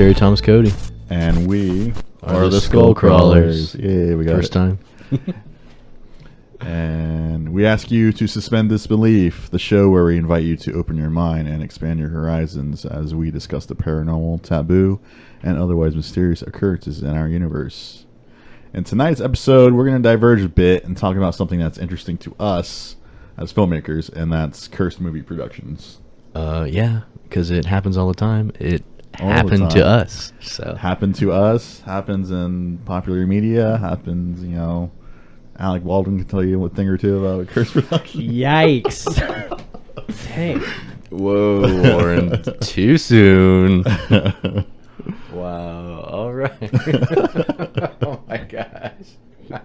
Terry Thomas Cody. And we are the Skull Crawlers. Yeah, we got First it. time. And we ask you to suspend disbelief, the show where we invite you to open your mind and expand your horizons as we discuss the paranormal, taboo, and otherwise mysterious occurrences in our universe. In tonight's episode, we're going to diverge a bit and talk about something that's interesting to us as filmmakers, and that's cursed movie productions. Yeah, because it happens all the time. It All the happened to time. us. So Happened to us, happens in popular media, happens, Alec Baldwin can tell you a thing or two about cursed production. Yikes. Dang. whoa, Lauren, too soon. Wow. All right. Oh my gosh. I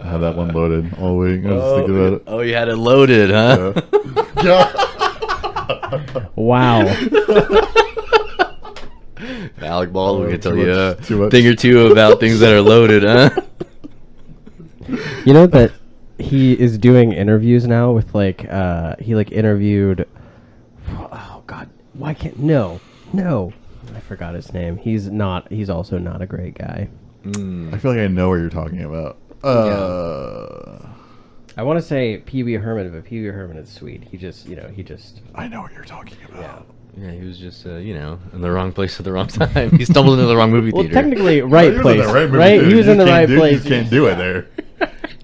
had that one loaded all week. I was just thinking about it. Oh, you had it loaded, huh? Wow. Alec Baldwin can tell too you much- a too much. thing or two about things that are loaded, huh? You know that he is doing interviews now with he interviewed, oh god, why can't, no, I forgot his name. He's also not a great guy. I feel like I know what you're talking about. I want to say Pee Wee Herman, but Pee Wee Herman is sweet. He just I know what you're talking about. Yeah, he was just, in the wrong place at the wrong time. He stumbled into the wrong movie well, theater. technically, right He was in place, the right movie right? theater. He was You in the can't right do- place. You just can't do it there.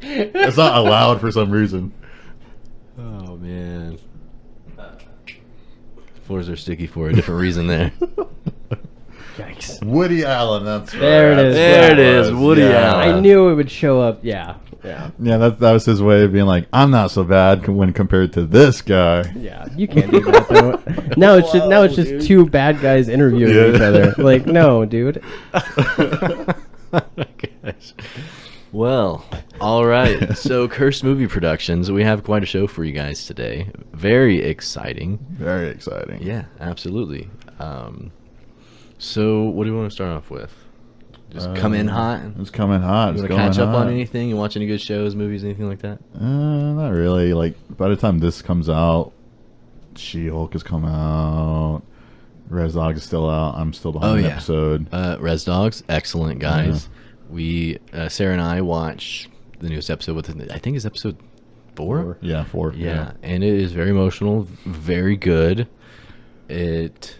It's not allowed for some reason. Oh, man. Floors are sticky for a different reason there. Yikes. Woody Allen, that's right. There it is. There it That is, was- Woody Allen. I knew it would show up. Yeah. Yeah, that was his way of being like, I'm not so bad when compared to this guy. Yeah, you can't do that though. Now it's just dude. two bad guys interviewing Yeah. each other. Like, no, dude. Gosh. Well, all right. So, Cursed Movie Productions, we have quite a show for you guys today. Very exciting. Very exciting. Yeah, absolutely. So, what do you want to start off with? Just come in hot? It's coming hot. You It's want to going catch up hot. on anything? You watch any good shows, movies, anything like that? Not really. Like, by the time this comes out, She-Hulk has come out. Res Dog is still out. I'm still behind an episode. Res Dogs, excellent, guys. We, Sarah and I, watch the newest episode with, I think it's episode 4? Yeah, 4. Yeah, and it is very emotional, very good. It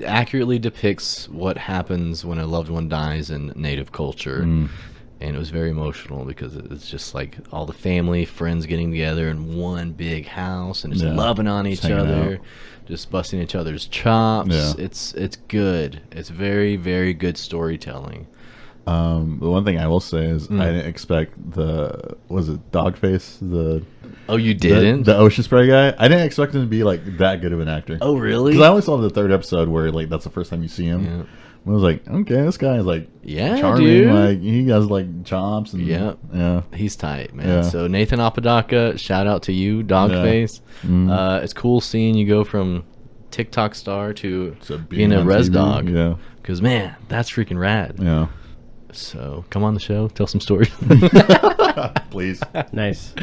accurately depicts what happens when a loved one dies in Native culture. And it was very emotional because it's just like all the family, friends getting together in one big house and just loving on each hanging other, out. just busting each other's chops. Yeah. It's good. It's very, very good storytelling. The one thing I will say is I didn't expect was it Dogface? Oh, you didn't? The ocean spray guy? I didn't expect him to be like that good of an actor. Oh, really? Because I only saw the 3rd episode where like that's the first time you see him. Yeah. I was like, okay, this guy is like Yeah, charming. dude. Like he has like chops and yeah. He's tight, man. Yeah. So Nathan Apodaca, shout out to you, Dogface. It's cool seeing you go from TikTok star to being a on res TV. dog. Yeah, Because man, that's freaking rad. yeah. So come on the show, tell some stories. Please, Nice.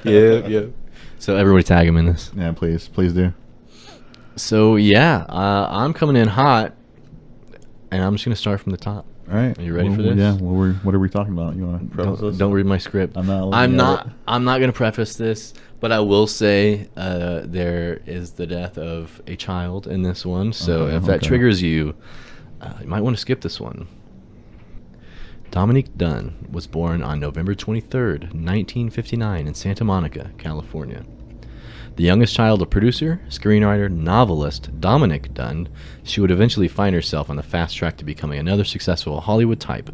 yeah. So everybody tag him in this. yeah, please do. So yeah, I'm coming in hot, and I'm just gonna start from the top. All right, Are you ready for this? Yeah. What are we talking about? You want to preface this? Don't read my script. I'm not looking I'm at not. it. I'm not going to preface this, but I will say there is the death of a child in this one. So Okay, if that okay. triggers you, you might want to skip this one. Dominique Dunn was born on November 23rd, 1959, in Santa Monica, California. The youngest child of producer, screenwriter, novelist Dominique Dunn, she would eventually find herself on the fast track to becoming another successful Hollywood type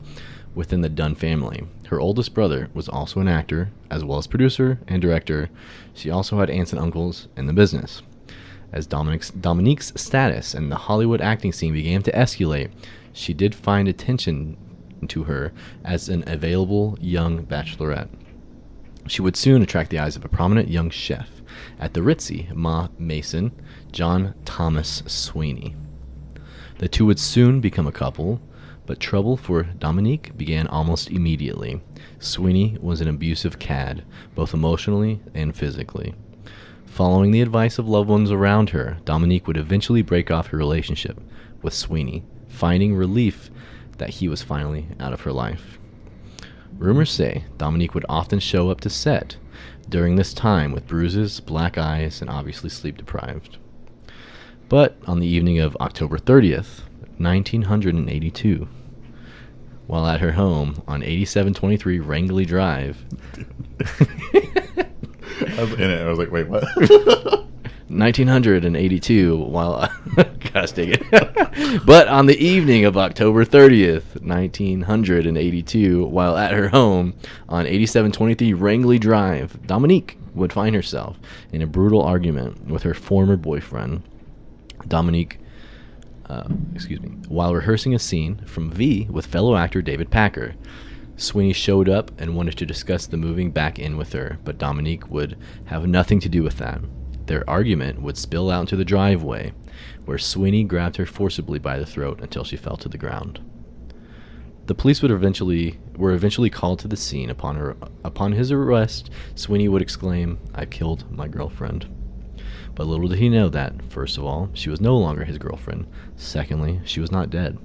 within the Dunn family. Her oldest brother was also an actor, as well as producer and director. She also had aunts and uncles in the business. As Dominique's status in the Hollywood acting scene began to escalate, she did find attention to her as an available young bachelorette. She would soon attract the eyes of a prominent young chef at the Ritzy, Ma Mason, John Thomas Sweeney. The two would soon become a couple, but trouble for Dominique began almost immediately. Sweeney was an abusive cad, both emotionally and physically. Following the advice of loved ones around her, Dominique would eventually break off her relationship with Sweeney, finding relief that he was finally out of her life. Rumors say Dominique would often show up to set during this time with bruises, black eyes, and obviously sleep deprived. But on the evening of October 30th, 1982, while at her home on 8723 Rangeley Drive, I was in it. I was like, wait, what? 1982, while gosh dang it. But on the evening of October 30th, 1982, while at her home on 8723 Rangeley Drive, Dominique would find herself in a brutal argument with her former boyfriend. Dominique, while rehearsing a scene from V with fellow actor David Packer, Sweeney showed up and wanted to discuss the moving back in with her, but Dominique would have nothing to do with that. Their argument would spill out into the driveway, where Sweeney grabbed her forcibly by the throat until she fell to the ground. The police were eventually called to the scene. Upon his arrest, Sweeney would exclaim, "I killed my girlfriend." But little did he know that, first of all, she was no longer his girlfriend. Secondly, she was not dead.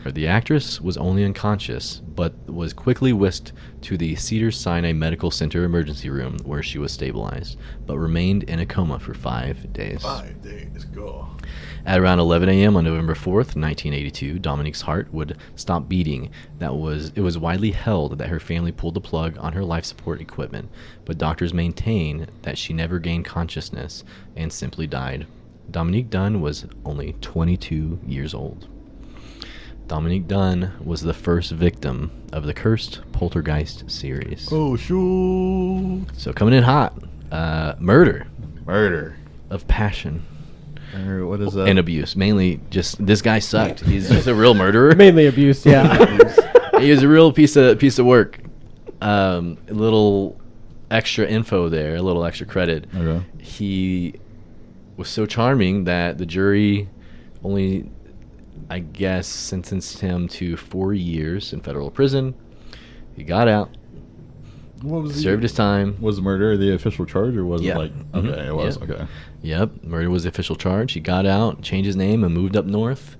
The actress was only unconscious, but was quickly whisked to the Cedars-Sinai Medical Center emergency room, where she was stabilized, but remained in a coma for 5 days. 5 days, go. At around 11 a.m. on November 4th, 1982, Dominique's heart would stop beating. It was widely held that her family pulled the plug on her life support equipment, but doctors maintain that she never gained consciousness and simply died. Dominique Dunne was only 22 years old. Dominique Dunne was the first victim of the Cursed Poltergeist series. Oh, shoot. So coming in hot, murder Murder. of passion Or what is that? and abuse. Mainly just, this guy sucked. He's just a real murderer. Mainly abuse, yeah. He was a real piece of work. A little extra info there, a little extra credit. Okay. He was so charming that the jury only, I guess, sentenced him to 4 years in federal prison. He got out, What was served his time. Was murder the official charge, or was Yeah. it like... Okay, Mhm. it was. Yeah. Okay. Yep, murder was the official charge. He got out, changed his name, and moved up north.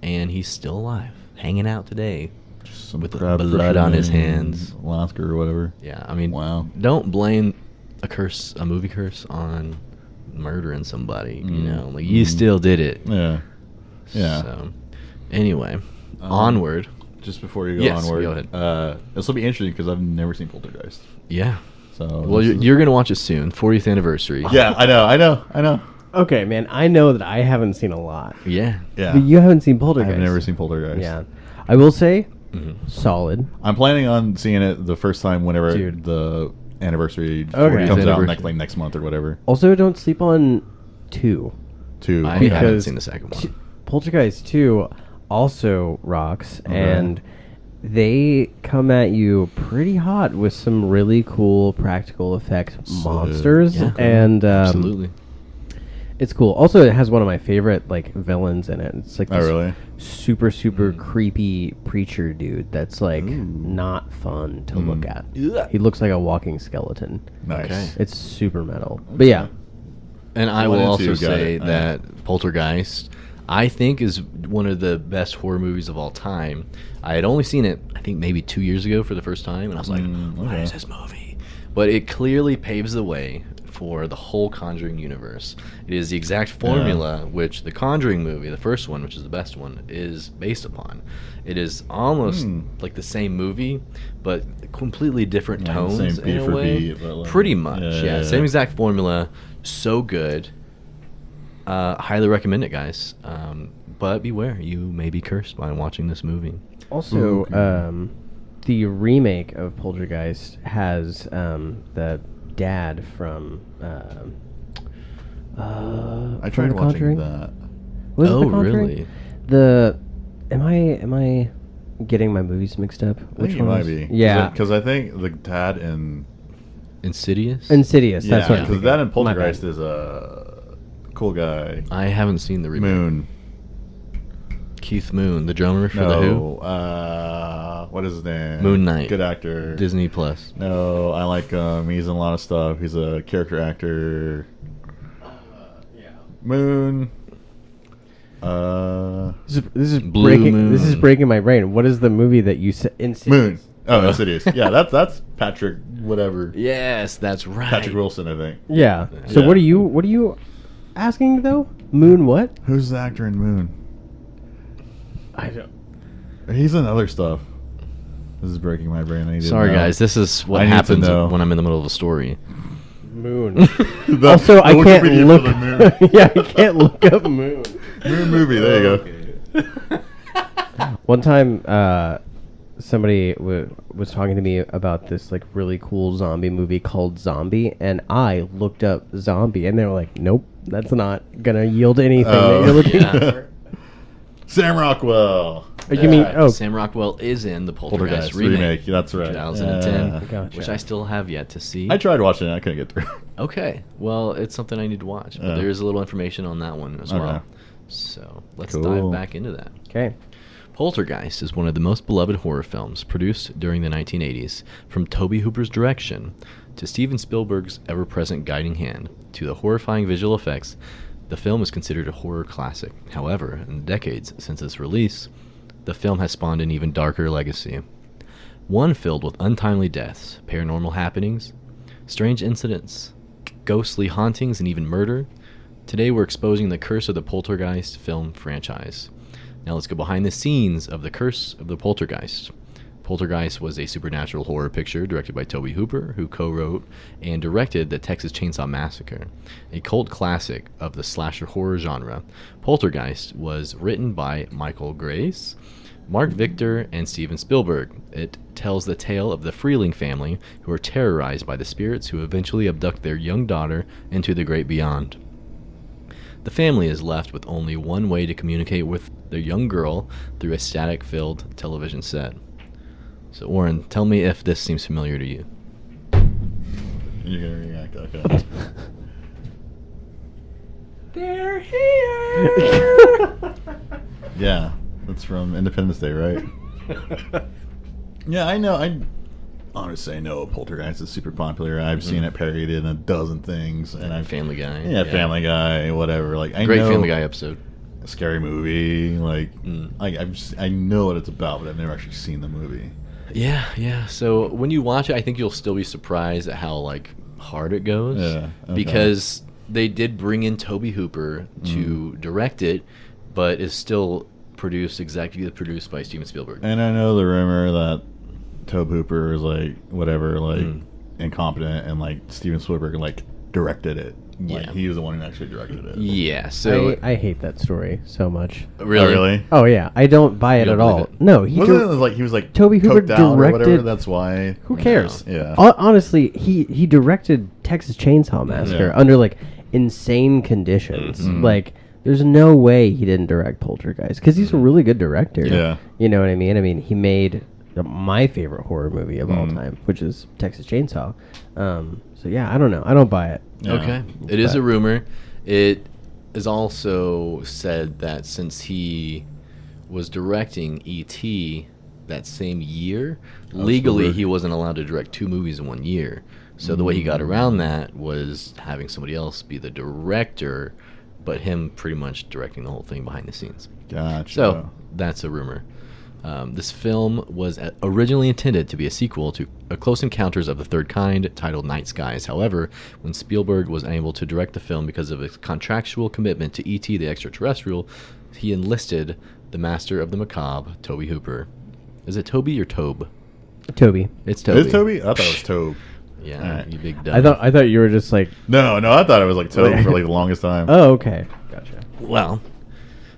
And he's still alive, hanging out today. Just some With the crab blood on his fisherman in hands. Alaska or whatever. Yeah, I mean, Wow. don't blame a movie curse on murdering somebody. You know, like, you still did it. Yeah. Yeah. So, anyway, onward. Just before you go Yes, onward, go ahead. this will be interesting because I've never seen Poltergeist. Yeah. So Well, this you're, is- you're gonna watch it soon. 40th anniversary. Yeah, I know. Okay, man, I know that I haven't seen a lot. Yeah. Yeah. But you haven't seen Poltergeist. I've never seen Poltergeist. Yeah. I will say, Mhm. solid. I'm planning on seeing it the first time whenever Dude. the anniversary Okay. comes out Anniversary. next month or whatever. Also, don't sleep on 2. Two. I Okay. haven't Because seen the second one. Poltergeist 2 also rocks, Okay. and they come at you pretty hot with some really cool practical effect monsters, Yeah. and Absolutely. it's cool. Also, it has one of my favorite like villains in it. It's like Oh, this really? super creepy preacher dude that's like Ooh. not fun to look at. Ugh. He looks like a walking skeleton. Nice. Okay. It's super metal. But yeah, And I One will and two, also got say it. that Poltergeist, I think, is one of the best horror movies of all time. I had only seen it, I think, maybe 2 years ago for the first time, and I was like, what okay. is this movie? But it clearly paves the way for the whole Conjuring universe. It is the exact formula which the Conjuring movie, the first one, which is the best one, is based upon. It is almost like the same movie, but completely different Like the tones same beat in a for way. beat, but like- Pretty much, Yeah, yeah. yeah, Same yeah. exact formula. So good. Highly recommend it, guys. But beware, you may be cursed by watching this movie. also Okay. the remake of Poltergeist has the dad from I from tried The watching Conjuring? that. Was it Oh, The Conjuring? really? Am I getting my movies mixed up? I think it might be. Yeah. Because I think the dad in... Insidious? Insidious. Yeah, That's what. I'm because thinking. that in My Poltergeist bad. is a cool guy. I haven't seen the remake. Moon. Keith Moon, the drummer for The Who. No, what is his name? Moon Knight. Good actor. Disney Plus. No, I like him. He's in a lot of stuff. He's a character actor. Yeah. Moon. This is Blue breaking. Moon. This is breaking my brain. What is the movie that you said? Moon. Oh, Insidious. Yeah, that's Patrick. Whatever. Yes, that's right. Patrick Wilson, I think. Yeah. So Yeah. what are you asking though? Moon what? Who's the actor in Moon? I don't. He's in other stuff. This is breaking my brain. I need to Sorry, know. guys. This is what I need to happens know. when I'm in the middle of a story. Moon. The- Also, the I can't Wikipedia look. for the Moon. Yeah, I can't look up Moon. Moon movie. There you go. One time, somebody was talking to me about this like really cool zombie movie called Zombie, and I looked up Zombie, and they were like, "Nope, that's not gonna yield anything that you're looking yeah. for." Sam Rockwell. You mean Sam Rockwell is in the Poltergeist, Poltergeist remake, That's right. 2010, Yeah. Gotcha. which I still have yet to see. I tried watching it. I couldn't get through. Okay, well, it's something I need to watch. But Yeah. there is a little information on that one as Okay. well. So let's Cool. dive back into that. Okay. Poltergeist is one of the most beloved horror films produced during the 1980s, from Tobe Hooper's direction to Steven Spielberg's ever-present guiding hand to the horrifying visual effects. The film is considered a horror classic. However, in the decades since its release, the film has spawned an even darker legacy. One filled with untimely deaths, paranormal happenings, strange incidents, ghostly hauntings, and even murder. Today we're exposing the curse of the Poltergeist film franchise. Now let's go behind the scenes of the curse of the Poltergeist. Poltergeist was a supernatural horror picture directed by Tobe Hooper, who co-wrote and directed the Texas Chainsaw Massacre, a cult classic of the slasher horror genre. Poltergeist was written by Michael Grace, Mark Victor, and Steven Spielberg. It tells the tale of the Freeling family, who are terrorized by the spirits who eventually abduct their young daughter into the great beyond. The family is left with only one way to communicate with their young girl, through a static-filled television set. So, Warren, tell me if this seems familiar to you. You're gonna react. Okay. They're here. Yeah, that's from Independence Day, right? Yeah, I know. Honestly, I know Poltergeist is super popular. I've seen it parodied in a dozen things, and I've Family Guy. yeah, Family Guy, whatever. Like I Great know Family Guy episode. a scary movie. Like Mm. I know what it's about, but I've never actually seen the movie. Yeah, yeah. So when you watch it, I think you'll still be surprised at how like hard it goes. Yeah, okay. Because they did bring in Tobe Hooper to direct it, but it's still executive produced by Steven Spielberg. And I know the rumor that Tobe Hooper is like whatever, like incompetent, and like Steven Spielberg like directed it. Like, Yeah. he was the one who actually directed it. Yeah. So I hate that story so much. really, Oh, really? Oh yeah, I don't buy it You at don't all. believe it? No, he Wasn't dir- it like he was like Tobe Hooper coked out or whatever? directed- That's why. Who cares? Yeah. Honestly, he directed Texas Chainsaw Massacre Yeah. under like insane conditions. Mhm. Like, there's no way he didn't direct Poltergeist because he's a really good director. Yeah. You know what I mean? I mean, he made my favorite horror movie of all Mhm. time, which is Texas Chainsaw. So yeah, I don't know. I don't buy it. Yeah. Okay. It is But- a rumor. It is also said that since he was directing E.T. that same year, legally Spielberg. he wasn't allowed to direct two movies in 1 year. So the way he got around that was having somebody else be the director, but him pretty much directing the whole thing behind the scenes. Gotcha. So that's a rumor. This film was originally intended to be a sequel to A Close Encounters of the Third Kind, titled Night Skies. However, when Spielberg was unable to direct the film because of his contractual commitment to E.T. the Extraterrestrial, he enlisted the master of the macabre, Tobe Hooper. Is it Toby or Tobe? Toby. It's Toby. Is it Toby? I thought it was Tobe. Yeah, Alright. you big dumb. I thought you were just like, No, I thought it was like Tobe for like the longest time. oh okay, gotcha. Well,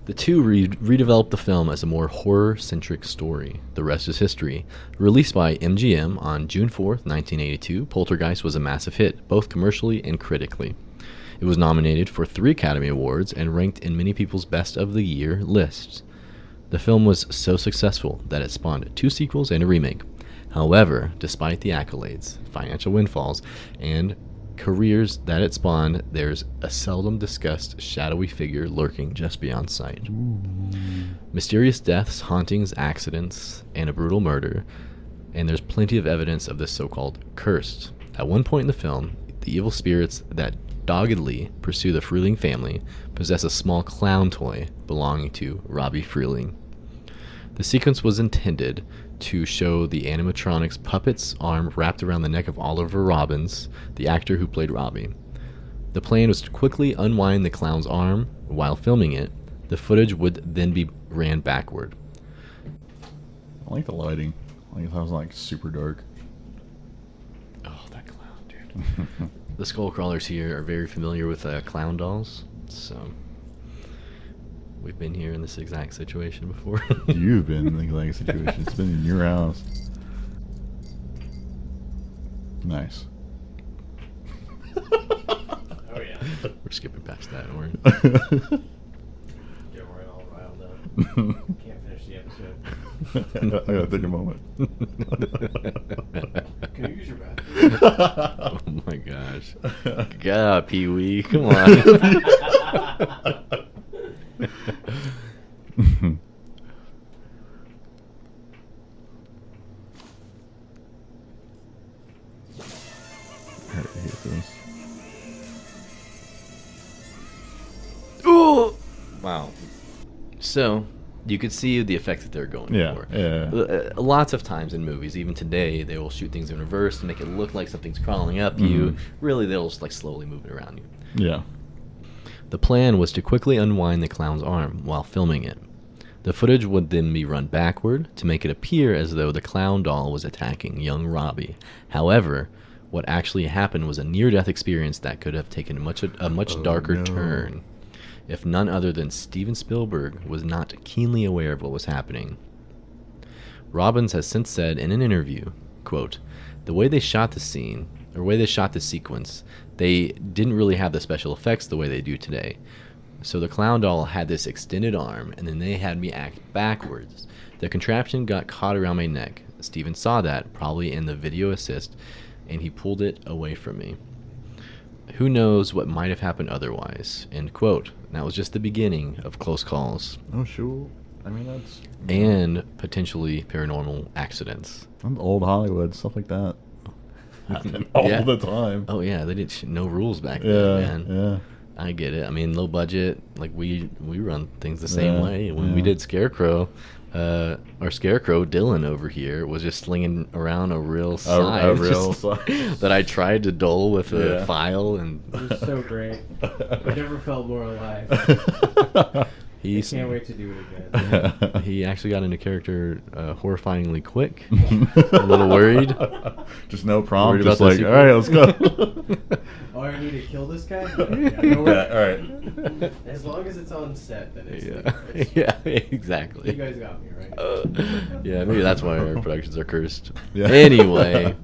the two redeveloped the film as a more horror-centric story. The rest is history. Released by MGM on June 4th, 1982, Poltergeist was a massive hit, both commercially and critically. It was nominated for 3 Academy Awards and ranked in many people's Best of the Year lists. The film was so successful that it spawned 2 sequels and a remake. However, despite the accolades, financial windfalls, and careers that it spawned, there's a seldom discussed shadowy figure lurking just beyond sight. Mysterious deaths, hauntings, accidents, and a brutal murder, and there's plenty of evidence of this so-called curse. At one point in the film, the evil spirits that doggedly pursue the Fruehling family, possess a small clown toy belonging to Robbie Fruehling. The sequence was intended to show the animatronic's puppet's arm wrapped around the neck of Oliver Robbins, the actor who played Robbie. The plan was to quickly unwind the clown's arm while filming it. The footage would then be ran backward. I like the lighting. Like it was like super dark. Oh, that clown, dude. The skull crawlers here are very familiar with clown dolls, so we've been here in this exact situation before. You've been in the like situation. It's been in your house. Nice. Oh yeah. We're skipping past that, or Get Roy all riled up. Can't finish the episode. I gotta take a moment. Can you use your bathroom? oh my gosh, God, Pee Wee, come on. I hate this. Ooh! Wow. So, you could see the effect that they're going Yeah, for. yeah. Lots of times in movies, even today, they will shoot things in reverse to make it look like something's crawling up you. Really, they'll just like slowly move it around you. Yeah. The plan was to quickly unwind the clown's arm while filming it. The footage would then be run backward to make it appear as though the clown doll was attacking young Robbie. However, what actually happened was a near-death experience that could have taken a much darker no. turn if none other than Steven Spielberg was not keenly aware of what was happening. Robbins has since said in an interview, quote, the way they shot the scene, or way they shot the sequence, they didn't really have the special effects the way they do today. So the clown doll had this extended arm, and then they had me act backwards. The contraption got caught around my neck. Steven saw that, probably in the video assist, and he pulled it away from me. Who knows what might have happened otherwise, end quote. And that was just the beginning of Close Calls, Oh, sure. I mean, that's and potentially paranormal accidents. old Hollywood, stuff like that. Happen all Yeah. the time. Oh yeah, they didn't no rules back Yeah, then, man. yeah. I get it. I mean, low budget. Like we run things the same Yeah, way. When we yeah. did Scarecrow, our Scarecrow Dylan over here was just slinging around a real sign, a real just- sign. that I tried to dull with a Yeah. file, and It was so great. I never felt more alive. he I can't wait to do it again. he actually got into character horrifyingly quick. A little worried. Just no prompt. Worried Just about like, the all right, let's go. Oh, I need to kill this guy? Yeah, no way. Yeah, all right. As long as it's on set, then it's Yeah, yeah, exactly. You guys got me, right? Yeah, maybe that's why our productions are cursed. Yeah. Anyway,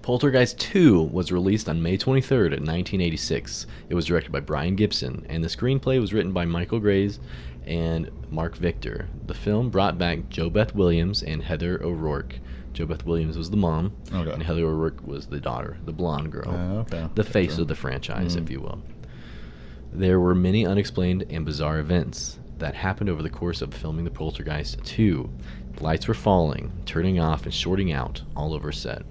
Poltergeist 2 was released on May 23rd, 1986. It was directed by Brian Gibson, and the screenplay was written by Michael Graves and Mark Victor. The film brought back Jo Beth Williams and Heather O'Rourke. Jo Beth Williams was the mom, Okay. and Heather O'Rourke was the daughter, the blonde girl, Okay. the face Sure. of the franchise, Mm. if you will. There were many unexplained and bizarre events that happened over the course of filming the Poltergeist 2. Lights were falling, turning off, and shorting out all over set.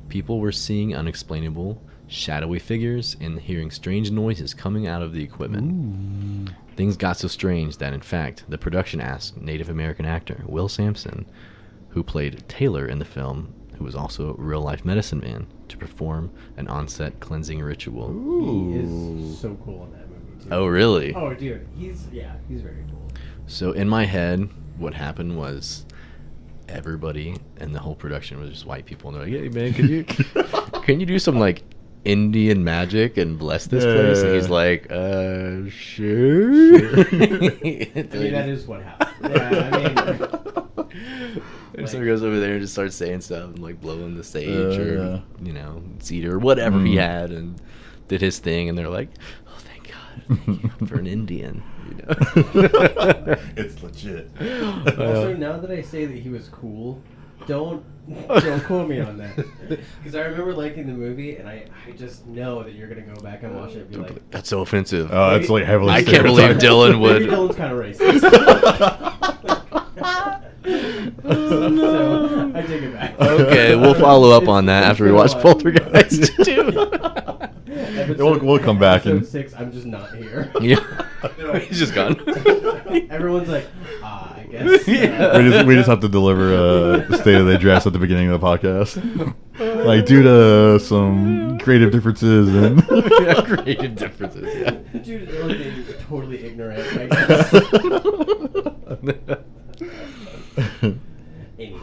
People were seeing unexplainable, shadowy figures and hearing strange noises coming out of the equipment. Things got so strange that, in fact, the production asked Native American actor Will Sampson, who played Taylor in the film, who was also a real-life medicine man, to perform an on-set cleansing ritual. He is so cool in that movie, too. Oh, really? Oh, dude. He's very cool. So in my head, what happened was everybody and the whole production was just white people, and they're like, "Hey man, can you do some like Indian magic and bless this place?" And he's like, sure. I mean, that is what happened. Yeah, I mean... And so he goes over there and just starts saying stuff and like blowing the stage Yeah. or cedar or whatever he had, and did his thing, and they're like, "Oh, thank God, thank you for an Indian." It's legit. Also, now that I say that he was cool, don't quote me on that. Because I remember liking the movie, and I just know that you're going to go back and watch it and be like... That's so offensive. Oh, it's like heavily. I can't believe Dylan Maybe would. Dylan's kind of racist. So, I take it back. Okay, we'll follow up on that after we watch It's Poltergeist 2. We'll come back episode and 6. I'm just not here. Yeah. He's just gone. Everyone's like, I guess. we just have to deliver a state of the address at the beginning of the podcast. Like, due to some creative differences and Yeah, creative differences. Yeah. Dude, they're like being totally ignorant, I guess. Anyway.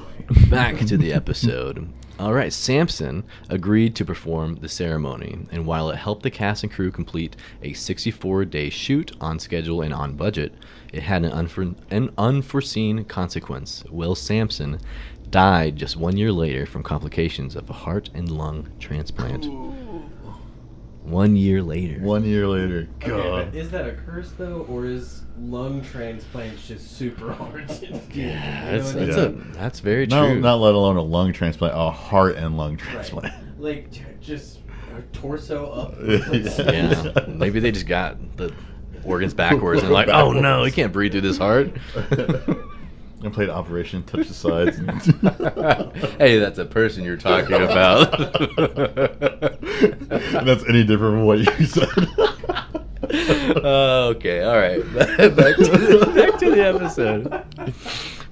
Back to the episode. All right, Samson agreed to perform the ceremony, and while it helped the cast and crew complete a 64-day shoot on schedule and on budget, it had an unforeseen consequence. Will Sampson died just 1 year later from complications of a heart and lung transplant. 1 year later. 1 year later. God. Okay, but is that a curse though, or is lung transplants just super hard to do? Yeah, You know what I mean? that's very true. Not let alone a lung transplant, a heart and lung Right. transplant. Like just torso up. Yeah, maybe they just got the organs backwards and like, oh no, he can't breathe through this heart. And played Operation Touch the Sides. Hey, that's a person you're talking about. And that's any different from what you said. Okay, all right. Back to the episode.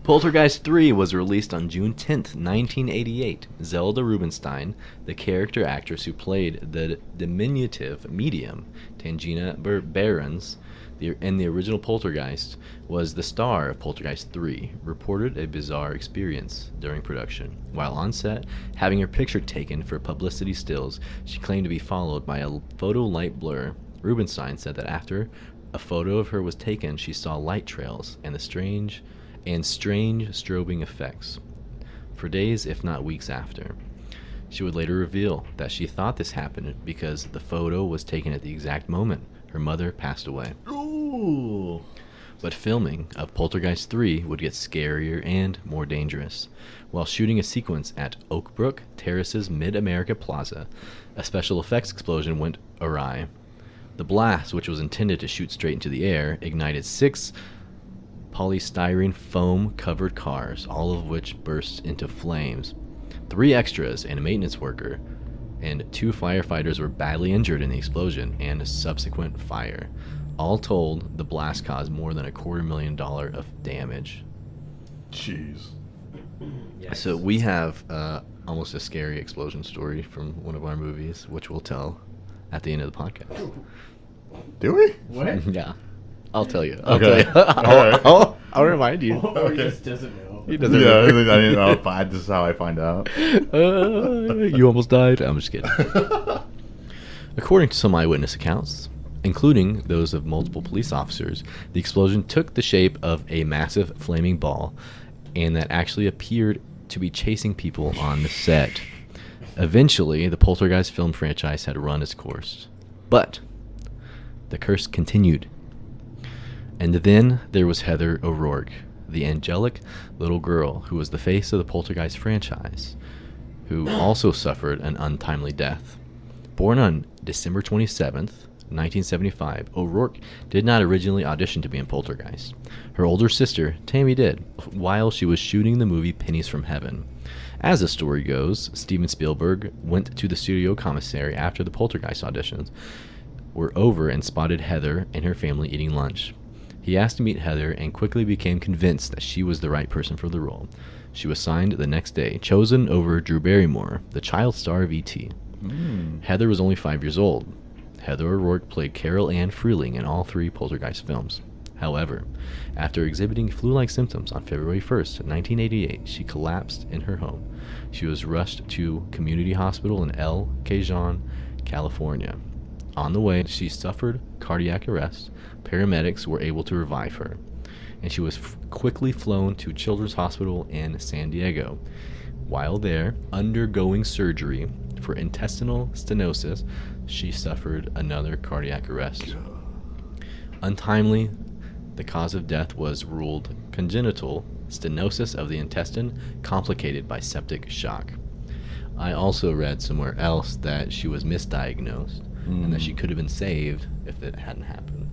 Poltergeist 3 was released on June 10th, 1988. Zelda Rubinstein, the character actress who played the diminutive medium, Tangina Barons, in the original Poltergeist, was the star of Poltergeist 3, reported a bizarre experience during production. While on set, having her picture taken for publicity stills, she claimed to be followed by a photo light blur. Rubinstein said that after a photo of her was taken, she saw light trails and strange strobing effects for days, if not weeks after. She would later reveal that she thought this happened because the photo was taken at the exact moment her mother passed away. Ooh. But filming of Poltergeist 3 would get scarier and more dangerous. While shooting a sequence at Oakbrook Terrace's Mid-America Plaza, a special effects explosion went awry. The blast, which was intended to shoot straight into the air, ignited 6 polystyrene foam-covered cars, all of which burst into flames. 3 extras and a maintenance worker and 2 firefighters were badly injured in the explosion and subsequent fire. All told, the blast caused more than $250,000 of damage. Jeez. Yes. So we have almost a scary explosion story from one of our movies, which we'll tell at the end of the podcast. Do we? What? Yeah, I'll tell you. Okay. I'll, Alright. I'll remind you. Or he Okay. just doesn't know. He doesn't Yeah, I remember. didn't know. This is how I find out. You almost died? I'm just kidding. According to some eyewitness accounts, including those of multiple police officers, the explosion took the shape of a massive flaming ball and that actually appeared to be chasing people on the set. Eventually, the Poltergeist film franchise had run its course. But the curse continued. And then there was Heather O'Rourke, the angelic little girl who was the face of the Poltergeist franchise, who also suffered an untimely death. Born on December 27th, 1975, O'Rourke did not originally audition to be in Poltergeist. Her older sister, Tammy, did, while she was shooting the movie Pennies from Heaven. As the story goes, Steven Spielberg went to the studio commissary after the Poltergeist auditions were over and spotted Heather and her family eating lunch. He asked to meet Heather and quickly became convinced that she was the right person for the role. She was signed the next day, chosen over Drew Barrymore, the child star of E.T. Heather was only 5 years old. Heather O'Rourke played Carol Ann Fruehling in all 3 Poltergeist films. However, after exhibiting flu-like symptoms on February 1st, 1988, she collapsed in her home. She was rushed to Community Hospital in El Cajon, California. On the way, she suffered cardiac arrest. Paramedics were able to revive her, and she was quickly flown to Children's Hospital in San Diego. While there, undergoing surgery for intestinal stenosis, she suffered another cardiac arrest. Untimely, the cause of death was ruled congenital stenosis of the intestine complicated by septic shock. I also read somewhere else that she was misdiagnosed and that she could have been saved if it hadn't happened.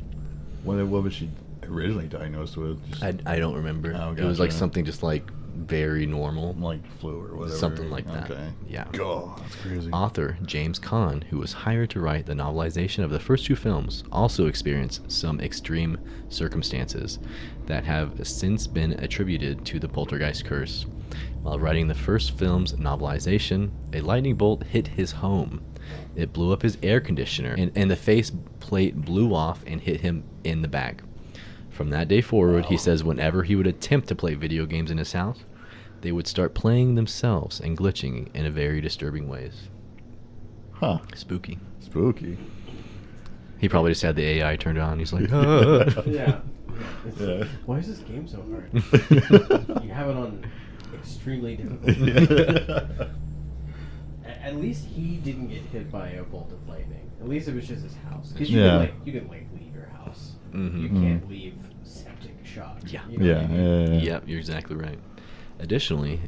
What was she originally diagnosed with? Just, I don't remember. Oh, It was like gotcha. something just like very normal. Like flu or whatever. Something like that. Okay. Yeah. God, that's crazy. Author James Caan, who was hired to write the novelization of the first two films, also experienced some extreme circumstances that have since been attributed to the poltergeist curse. While writing the first film's novelization, a lightning bolt hit his home. It blew up his air conditioner, and the face plate blew off and hit him in the back. From that day forward, he says whenever he would attempt to play video games in his house, they would start playing themselves and glitching in a very disturbing ways. Huh. Spooky. Spooky. He probably just had the AI turned on. He's like, Yeah. Yeah. Why is this game so hard? You have it on extremely difficult. At least he didn't get hit by a bolt of lightning. At least it was just his house. Because you Yeah. can leave your house. Mhm. You can't leave septic shock. Yeah. You know what I mean? Yeah. Yep, you're exactly right. Additionally,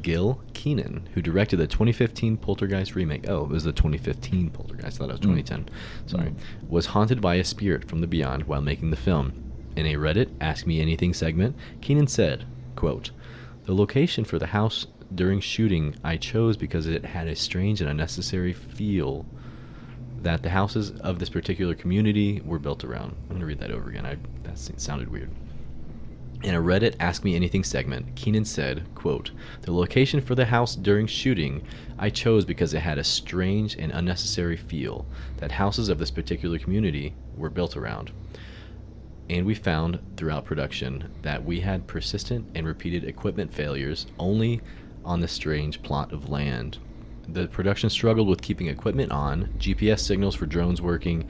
Gil Keenan, who directed the 2015 Poltergeist remake, it was the 2015 Poltergeist, I thought it was 2010, sorry, was haunted by a spirit from the beyond while making the film. In a Reddit Ask Me Anything segment, Keenan said, quote, "The location for the house during shooting I chose because it had a strange and unnecessary feel that the houses of this particular community were built around." I'm going to read that over again. That sounded weird. In a Reddit Ask Me Anything segment, Keenan said, quote, "The location for the house during shooting I chose because it had a strange and unnecessary feel that houses of this particular community were built around. And we found throughout production that we had persistent and repeated equipment failures only on the strange plot of land. The production struggled with keeping equipment on, GPS signals for drones working,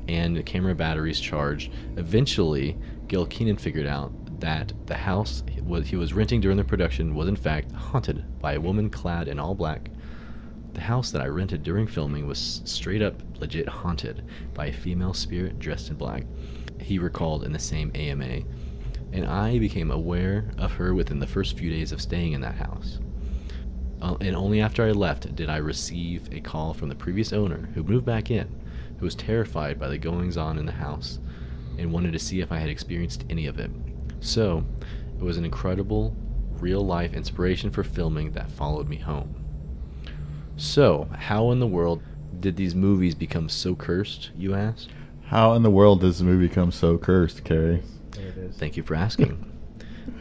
and camera batteries charged. Eventually, Gil Keenan figured out that the house he was renting during the production was in fact haunted by a woman clad in all black. The house that I rented during filming was straight up legit haunted by a female spirit dressed in black," he recalled in the same AMA, "and I became aware of her within the first few days of staying in that house. And only after I left did I receive a call from the previous owner, who moved back in, who was terrified by the goings-on in the house and wanted to see if I had experienced any of it. So, it was an incredible, real-life inspiration for filming that followed me home." So, how in the world did these movies become so cursed, you ask? How in the world does the movie become so cursed, Carrie? There it is. Thank you for asking.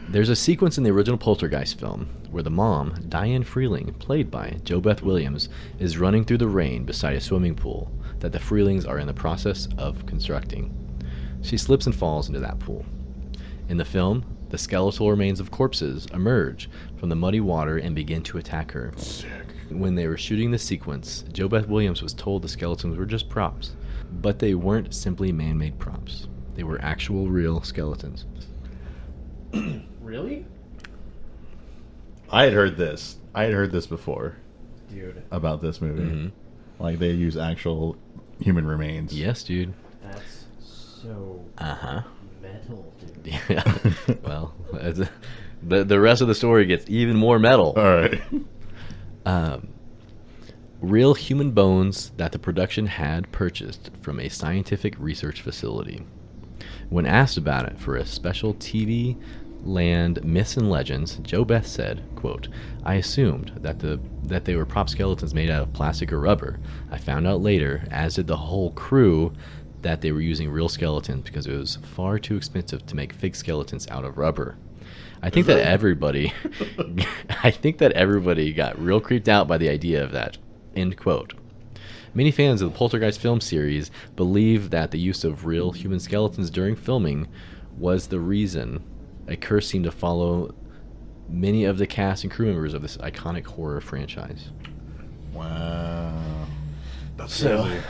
There's a sequence in the original Poltergeist film where the mom, Diane Freeling, played by JoBeth Williams, is running through the rain beside a swimming pool that the Freelings are in the process of constructing. She slips and falls into that pool. In the film, the skeletal remains of corpses emerge from the muddy water and begin to attack her. When they were shooting the sequence, JoBeth Williams was told the skeletons were just props, but they weren't simply man-made props. They were actual, real skeletons. Really? I had heard this. Before Dude, about this movie. Mhm. Like they use actual human remains. Yes, dude. that's so Uh-huh. metal, dude. Yeah. Well, the rest of the story gets even more metal. All right. Real human bones that the production had purchased from a scientific research facility. When asked about it for a special TV Land Myths and Legends, JoBeth said, quote, "I assumed that they were prop skeletons made out of plastic or rubber. I found out later, as did the whole crew, that they were using real skeletons because it was far too expensive to make fake skeletons out of rubber." I think that everybody got real creeped out by the idea of that. End quote. Many fans of the Poltergeist film series believe that the use of real human skeletons during filming was the reason a curse seemed to follow many of the cast and crew members of this iconic horror franchise. Wow. That's So, crazy.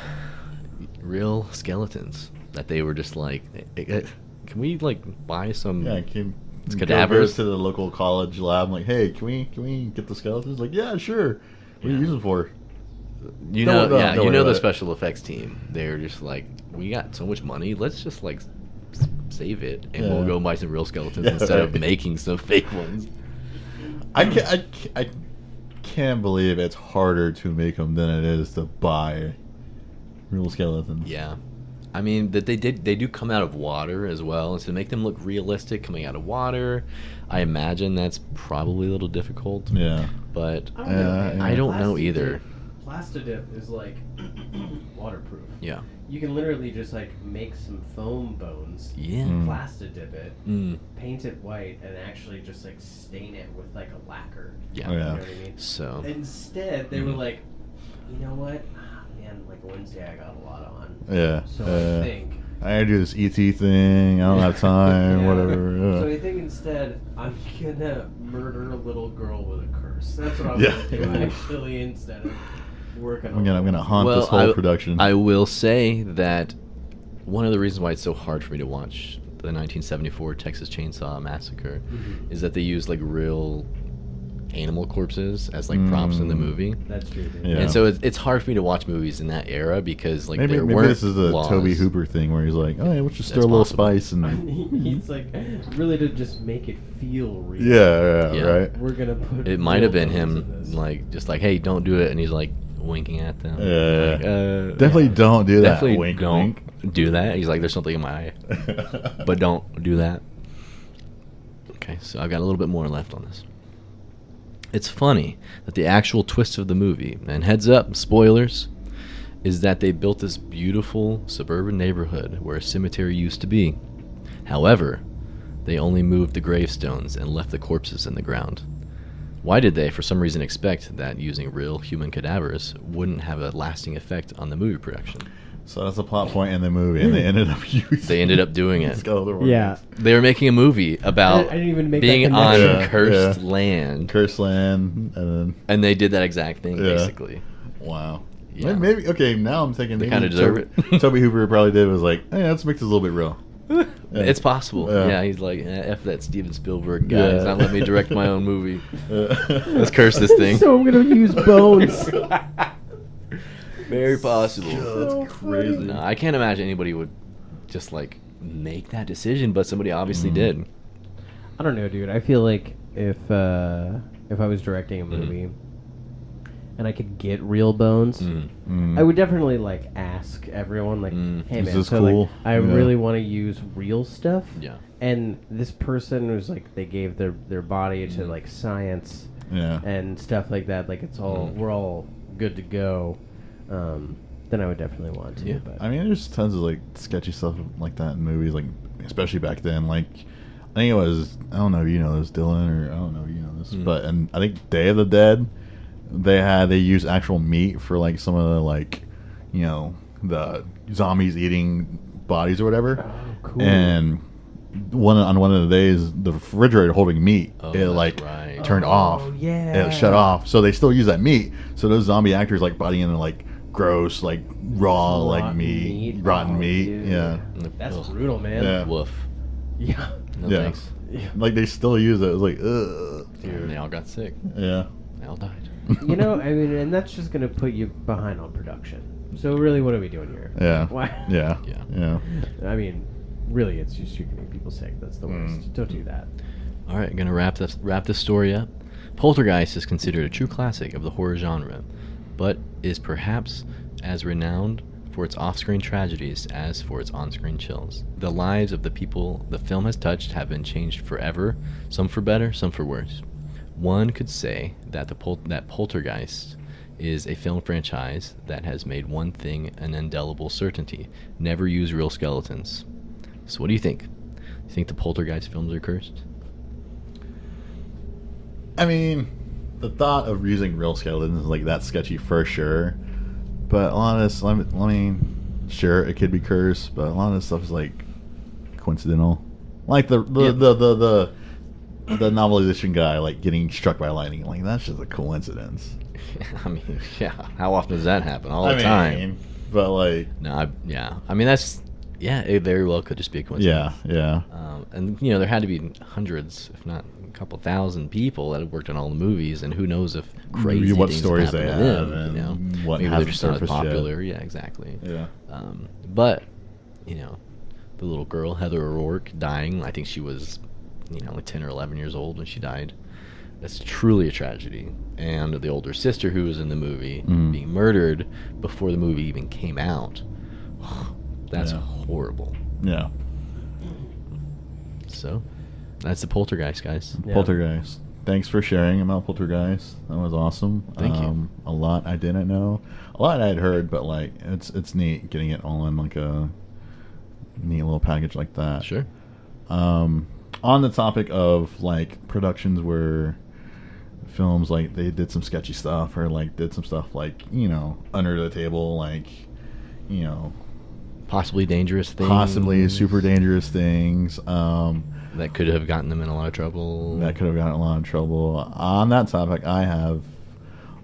real skeletons that they were just like, can we like buy some? Yeah, can It's go cadavers. to the local college lab. I'm like, hey, can we get the skeletons? Like, yeah, sure. What do you Yeah. use them for? You Don't know, worry about it, yeah, don't you worry know the about it. special effects team. They're just like, we got so much money. Let's just like save it, and we'll Yeah. go buy some real skeletons Yeah, instead of right. making some fake ones. I can't believe it's harder to make them than it is to buy real skeletons. Yeah, I mean, that they do come out of water as well, and so to make them look realistic coming out of water, I imagine that's probably a little difficult. Yeah. But I don't know, man. I don't know either. Plastidip is like waterproof. Yeah. You can literally just like make some foam bones, Yeah. plastidip it, Mm. paint it white, and actually just like stain it with like a lacquer. Yeah. Oh, You yeah. know what I mean? So. Instead, they were like, you know what? Man, like Wednesday I got a lot on. Yeah. So I think. I gotta do this ET thing. I don't have time. Yeah. Whatever. So Yeah. I think instead I'm gonna murder a little girl with a curse. That's what I'm Yeah. gonna do actually instead of working. I'm gonna haunt this whole production. I will say that one of the reasons why it's so hard for me to watch the 1974 Texas Chainsaw Massacre is that they use like real animal corpses as like props in the movie. That's true. Dude. Yeah. And so it's hard for me to watch movies in that era because like maybe there maybe weren't this is a laws. Toby Hooper thing where he's like, oh yeah, let's just That's throw a little possible. spice and He's like really to just make it feel real. Yeah. right. We're gonna put. It might have real been bones in him this. like just like, hey, don't do it, and he's like winking at them. Yeah. Like, Definitely don't do that. definitely Wink, don't wink. do that. He's like, there's something in my eye, but don't do that. Okay, so I've got a little bit more left on this. It's funny that the actual twist of the movie, and heads up, spoilers, is that they built this beautiful suburban neighborhood where a cemetery used to be. However, they only moved the gravestones and left the corpses in the ground. Why did they, for some reason, expect that using real human cadavers wouldn't have a lasting effect on the movie production? So that's a plot point in the movie, and they ended up using. They ended up doing it. skeletal organs. Yeah. They were making a movie about I didn't even make that being on connection. Yeah, cursed yeah. land, Cursed land, and and they did that exact thing, Yeah. basically. then wow. Yeah. Maybe okay. Now I'm thinking They maybe kinda deserve it. Toby Hooper probably did was like, hey, let's make this a little bit real. Yeah. It's possible. Yeah. Yeah, he's like, F that Steven Spielberg guy. Yeah. He's not letting me direct my own movie. Let's Let's curse this thing. So I'm gonna use bones. Very possible. That's crazy. No, I can't imagine anybody would just like make that decision, but somebody obviously did. I don't know, dude. I feel like if I was directing a movie and I could get real bones, Mm. I would definitely like ask everyone, like, "Hey Is man, this so cool?" like, I Yeah. really want to use real stuff." Yeah. And this person was like, they gave their body to like science Yeah. and stuff like that. Like it's all we're all good to go. Then I would definitely want to. Yeah. But I mean, there's tons of like sketchy stuff like that in movies, like especially back then. Like, I think it was, I don't know if you know this, Dylan, or I don't know if you know this, but and I think Day of the Dead, they use actual meat for like some of the like, you know, the zombies eating bodies or whatever. Oh, cool. And on one of the days, the refrigerator holding meat, Oh, it that's like right. turned off. yeah. It shut off. So they still use that meat. So those zombie actors like bodying in like gross, like raw, like Rotten meat, rotten Oh, meat. dude. Yeah. That's Ugh. brutal, man. Yeah. Woof. Yeah. No Yeah. thanks. Like they still use it. It was like, ugh. And they all got sick. Yeah. They all died. You know, I mean, and that's just gonna put you behind on production. So really, what are we doing here? Yeah. Why? Yeah. Yeah. Yeah. I mean, really, it's just you're gonna make people sick. That's the worst. Don't do that. All right, gonna wrap this story up. Poltergeist is considered a true classic of the horror genre, but is perhaps as renowned for its off-screen tragedies as for its on-screen chills. The lives of the people the film has touched have been changed forever, some for better, some for worse. One could say that that Poltergeist is a film franchise that has made one thing an indelible certainty: never use real skeletons. So what do you think? You think the Poltergeist films are cursed? I mean, the thought of using real skeletons is like that's sketchy for sure. But a lot of this, I mean, sure, it could be cursed, but a lot of this stuff is like coincidental. Like the novelization guy like getting struck by lightning, like that's just a coincidence. I mean, yeah. How often does that happen? All the time. But like, No, yeah. I mean, it very well could just be a coincidence. yeah. And you know, there had to be hundreds, if not a couple thousand people that had worked on all the movies, and who knows if crazy What things stories have they happened to have them, you know? and what Maybe they're hasn't just not as surfaced yet. popular. Yeah, exactly. Yeah. But you know, the little girl Heather O'Rourke dying. I think she was, you know, like 10 or 11 years old when she died. That's truly a tragedy. And the older sister who was in the movie being murdered before the movie even came out. That's Yeah. horrible. Yeah. So, that's the Poltergeist, guys. Yeah. Poltergeist. Thanks for sharing about Poltergeist. That was awesome. Thank you. A lot I didn't know. A lot I had heard, but like it's neat getting it all in like a neat little package like that. Sure. On the topic of like productions where films like they did some sketchy stuff or like did some stuff like, you know, under the table, like, you know, Possibly dangerous things. possibly super dangerous things. That could have gotten them in a lot of trouble. That could have gotten a lot of trouble. On that topic, I'm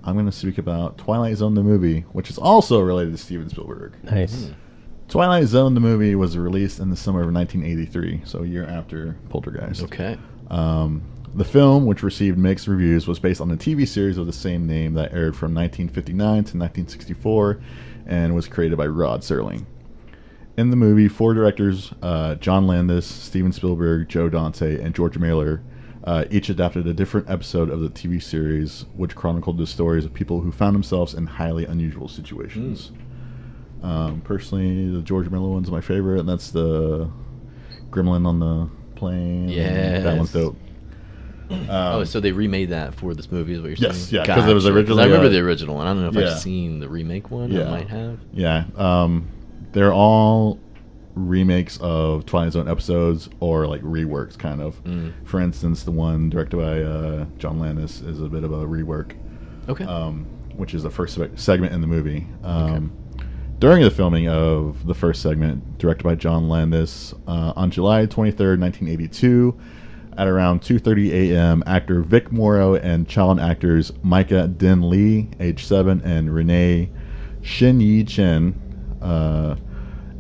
going to speak about Twilight Zone the movie, which is also related to Steven Spielberg. Nice. Twilight Zone the movie was released in the summer of 1983, so a year after Poltergeist. Okay. The film, which received mixed reviews, was based on a TV series of the same name that aired from 1959 to 1964 and was created by Rod Serling. In the movie, 4 directors, John Landis, Steven Spielberg, Joe Dante, and George Miller, each adapted a different episode of the TV series, which chronicled the stories of people who found themselves in highly unusual situations. Personally, the George Miller one's my favorite, and that's the Gremlin on the plane. Yes. That one's dope. So they remade that for this movie, is what you're Yes, saying? yeah, 'cause it was originally, I remember the original one. I don't know if yeah. I've seen the remake one. Yeah. I might have. Yeah, they're all remakes of Twilight Zone episodes or like reworks, kind of. For instance, the one directed by John Landis is a bit of a rework, Okay. which is the first segment in the movie. During the filming of the first segment, directed by John Landis, on July 23rd, 1982, at around 2:30 a.m., actor Vic Morrow and child actors Micah Din Lee, age 7, and Renee Shin Yi Chen,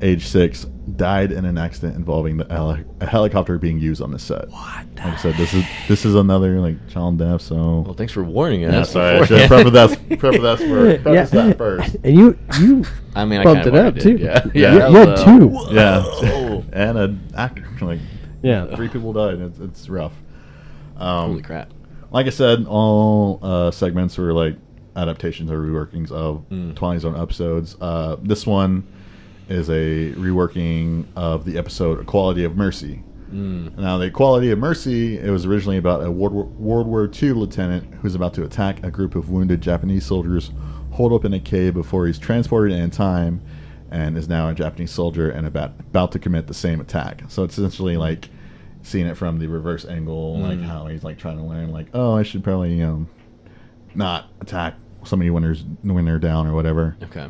age 6, died in an accident involving a helicopter being used on the set. What? Like I said, this is another like child death. So Well, thanks for warning us. yeah, sorry, I should have preface that first. And you I mean, I bumped kinda it up wanted too. it, yeah. You- Yeah, you had hello. 2. Yeah, Whoa. and an actor like Yeah. 3 people died. It's rough. Holy crap. Like I said, all segments were like adaptations or reworkings of Twilight Zone episodes. This one is a reworking of the episode Equality of Mercy. Now, the Equality of Mercy, it was originally about a World War II lieutenant who's about to attack a group of wounded Japanese soldiers holed up in a cave before he's transported in time and is now a Japanese soldier and about to commit the same attack. So it's essentially like seeing it from the reverse angle, like how he's like trying to learn, like, oh, I should probably not attack somebody when they're down or whatever. Okay.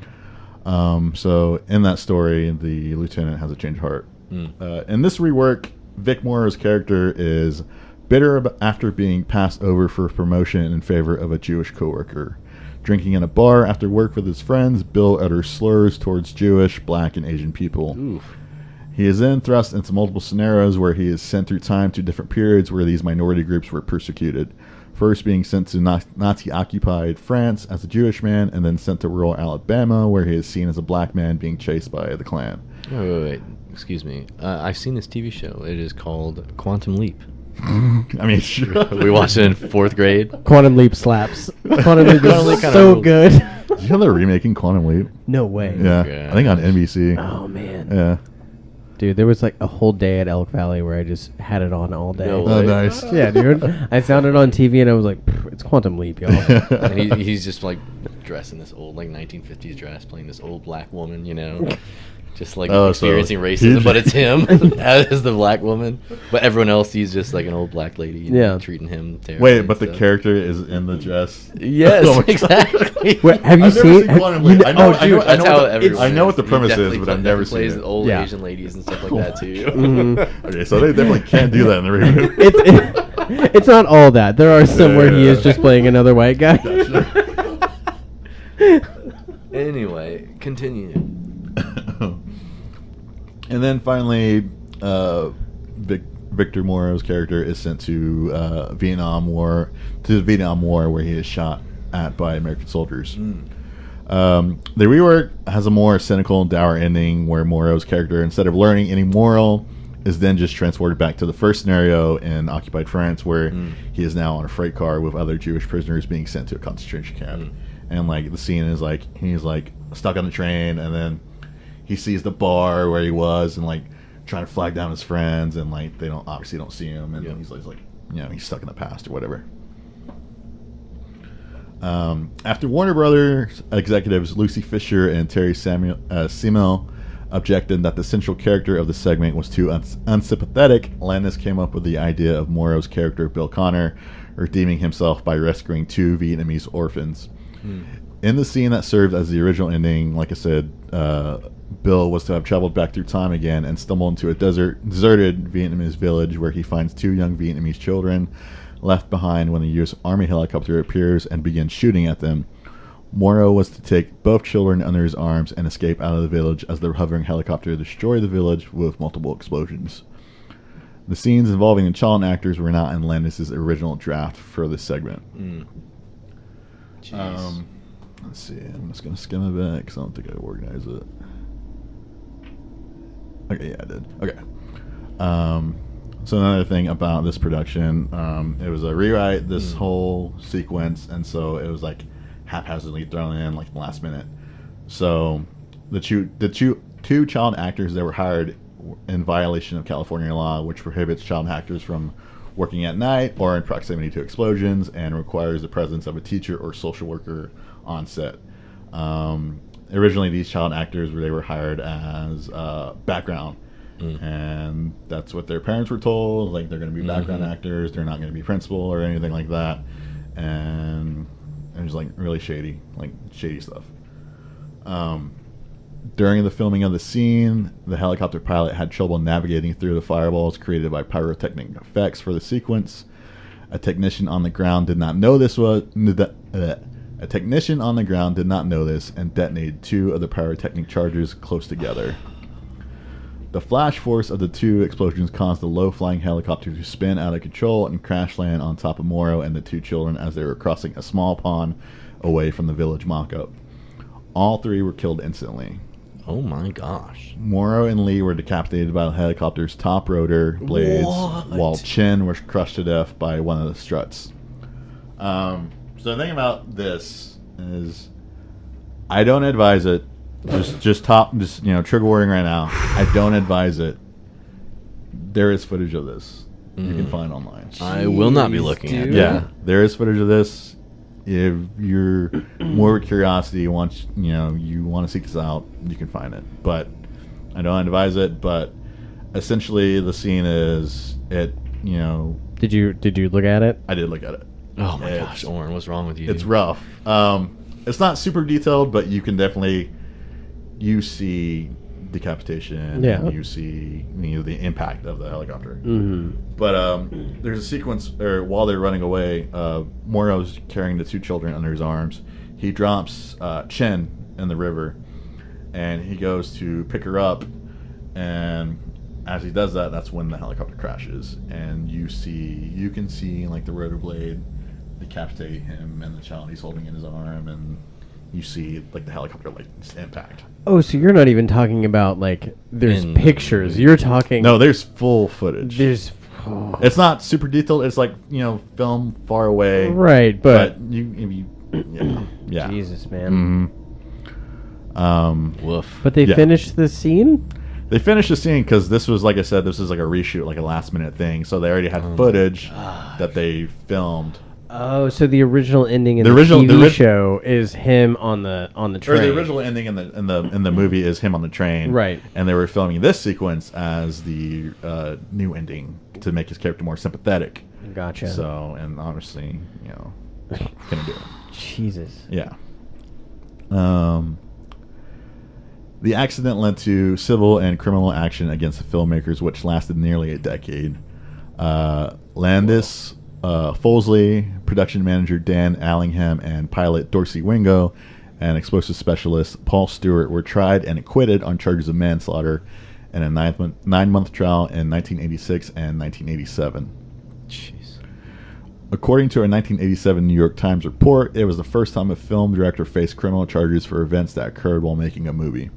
So in that story, the lieutenant has a change of heart. In this rework, Vic Morrow's character is bitter after being passed over for promotion in favor of a Jewish coworker. Drinking in a bar after work with his friends, Bill utters slurs towards Jewish, black, and Asian people. Oof. He is then thrust into multiple scenarios where he is sent through time to different periods where these minority groups were persecuted. First being sent to Nazi-occupied France as a Jewish man, and then sent to rural Alabama where he is seen as a black man being chased by the Klan. Wait. Excuse me. I've seen this TV show. It is called Quantum Leap. I mean, sure. We watched it in 4th grade. Quantum Leap slaps. Quantum Leap Quantum Leap is kinda so rules. good. Did you know they're remaking Quantum Leap? No way. Yeah, I think on NBC. Oh man. Yeah. Dude, there was like a whole day at Elk Valley where I just had it on all day. No Oh, way. nice. Yeah, dude. I found it on TV and I was like, it's Quantum Leap, y'all. And he's just like dressed in this old like 1950s dress, playing this old black woman, just like Oh, so experiencing racism, he's- but it's him as the black woman. But everyone else, he's just like an old black lady, Yeah. treating him terribly. Wait, but the so- character is in the dress. Yes, Oh my God. exactly. Wait, have you I've never seen? seen Quantum Leap. I know- oh, I know- dude, I That's know how what the- everyone I know what the is. premise He is, definitely but I've never seen plays it. old Yeah. Asian ladies and stuff like that too. Okay, so they definitely can't do that in the reboot. It's not all that. There are some where he is just playing another white guy. Anyway, continue. And then finally, Victor Morrow's character is sent to the Vietnam War, where he is shot at by American soldiers. The rework has a more cynical and dour ending, where Morrow's character, instead of learning any moral, is then just transported back to the first scenario in occupied France, where he is now on a freight car with other Jewish prisoners being sent to a concentration camp. And like the scene is like he's like stuck on the train, and then he sees the bar where he was and like trying to flag down his friends, and like they don't see him, and he's like he's stuck in the past or whatever. After Warner Brothers executives Lucy Fisher and Terry Semel objected that the central character of the segment was too unsympathetic, Landis came up with the idea of Morrow's character, Bill Connor, redeeming himself by rescuing 2 Vietnamese orphans. In the scene that served as the original ending, like I said, Bill was to have traveled back through time again and stumbled into a deserted Vietnamese village where he finds 2 young Vietnamese children left behind when the U.S. Army helicopter appears and begins shooting at them. Morrow was to take both children under his arms and escape out of the village as the hovering helicopter destroyed the village with multiple explosions. The scenes involving the child actors were not in Landis' original draft for this segment. Let's see. I'm just going to skim it back because I don't think I organized it. Okay, yeah, I did. Okay. So another thing about this production, it was a rewrite, this whole sequence, and so it was like haphazardly thrown in like the last minute. So the two child actors that were hired in violation of California law, which prohibits child actors from working at night or in proximity to explosions and requires the presence of a teacher or social worker on set. Originally, these child actors they were hired as background, and that's what their parents were told. Like they're going to be background actors, they're not going to be principal or anything like that, and it was like really shady stuff. During the filming of the scene, the helicopter pilot had trouble navigating through the fireballs created by pyrotechnic effects for the sequence. A technician on the ground did not know this and detonated 2 of the pyrotechnic charges close together. The flash force of the 2 explosions caused the low-flying helicopter to spin out of control and crash land on top of Morrow and the 2 children as they were crossing a small pond away from the village mock-up. All 3 were killed instantly. Oh my gosh. Morrow and Lee were decapitated by the helicopter's top rotor blades, while Chin was crushed to death by one of the struts. So the thing about this is, I don't advise it. Just trigger warning right now. I don't advise it. There is footage of this you can find online. I will not be looking at it. Yeah, there is footage of this. If you're more curiosity, you want to seek this out, you can find it. But I don't advise it. But essentially, the scene is it. Did you look at it? I did look at it. Oh my gosh, Oren, what's wrong with you? It's rough. It's not super detailed, but you can definitely see decapitation. Yeah. And you see the impact of the helicopter. Mm-hmm. But there's a sequence while they're running away, Morrow's carrying the 2 children under his arms. He drops Chen in the river, and he goes to pick her up. And as he does that, that's when the helicopter crashes, and you can see like the rotor blade decapitate him and the child he's holding in his arm, and you see like the helicopter impact. Oh, so you're not even talking about like there's pictures. You're talking. No, there's full footage. There's. It's not super detailed. It's like film far away. Right, but yeah. Jesus, man. Woof. But they finished the scene. They finished the scene because this was, like I said, this was like a reshoot, like a last minute thing. So they already had footage that they filmed. Oh, so the original ending in The the original- TV show is him on the train. Or the original ending in the movie is him on the train, Right. And they were filming this sequence as the new ending to make his character more sympathetic. Gotcha. So, and obviously, couldn't do it. Jesus. Yeah. The accident led to civil and criminal action against the filmmakers, which lasted nearly a decade. Landis, Folesley, production manager Dan Allingham, and pilot Dorsey Wingo, and explosive specialist Paul Stewart were tried and acquitted on charges of manslaughter in a 9-month trial in 1986 and 1987. Jeez. According to a 1987 New York Times report, it was the first time a film director faced criminal charges for events that occurred while making a movie.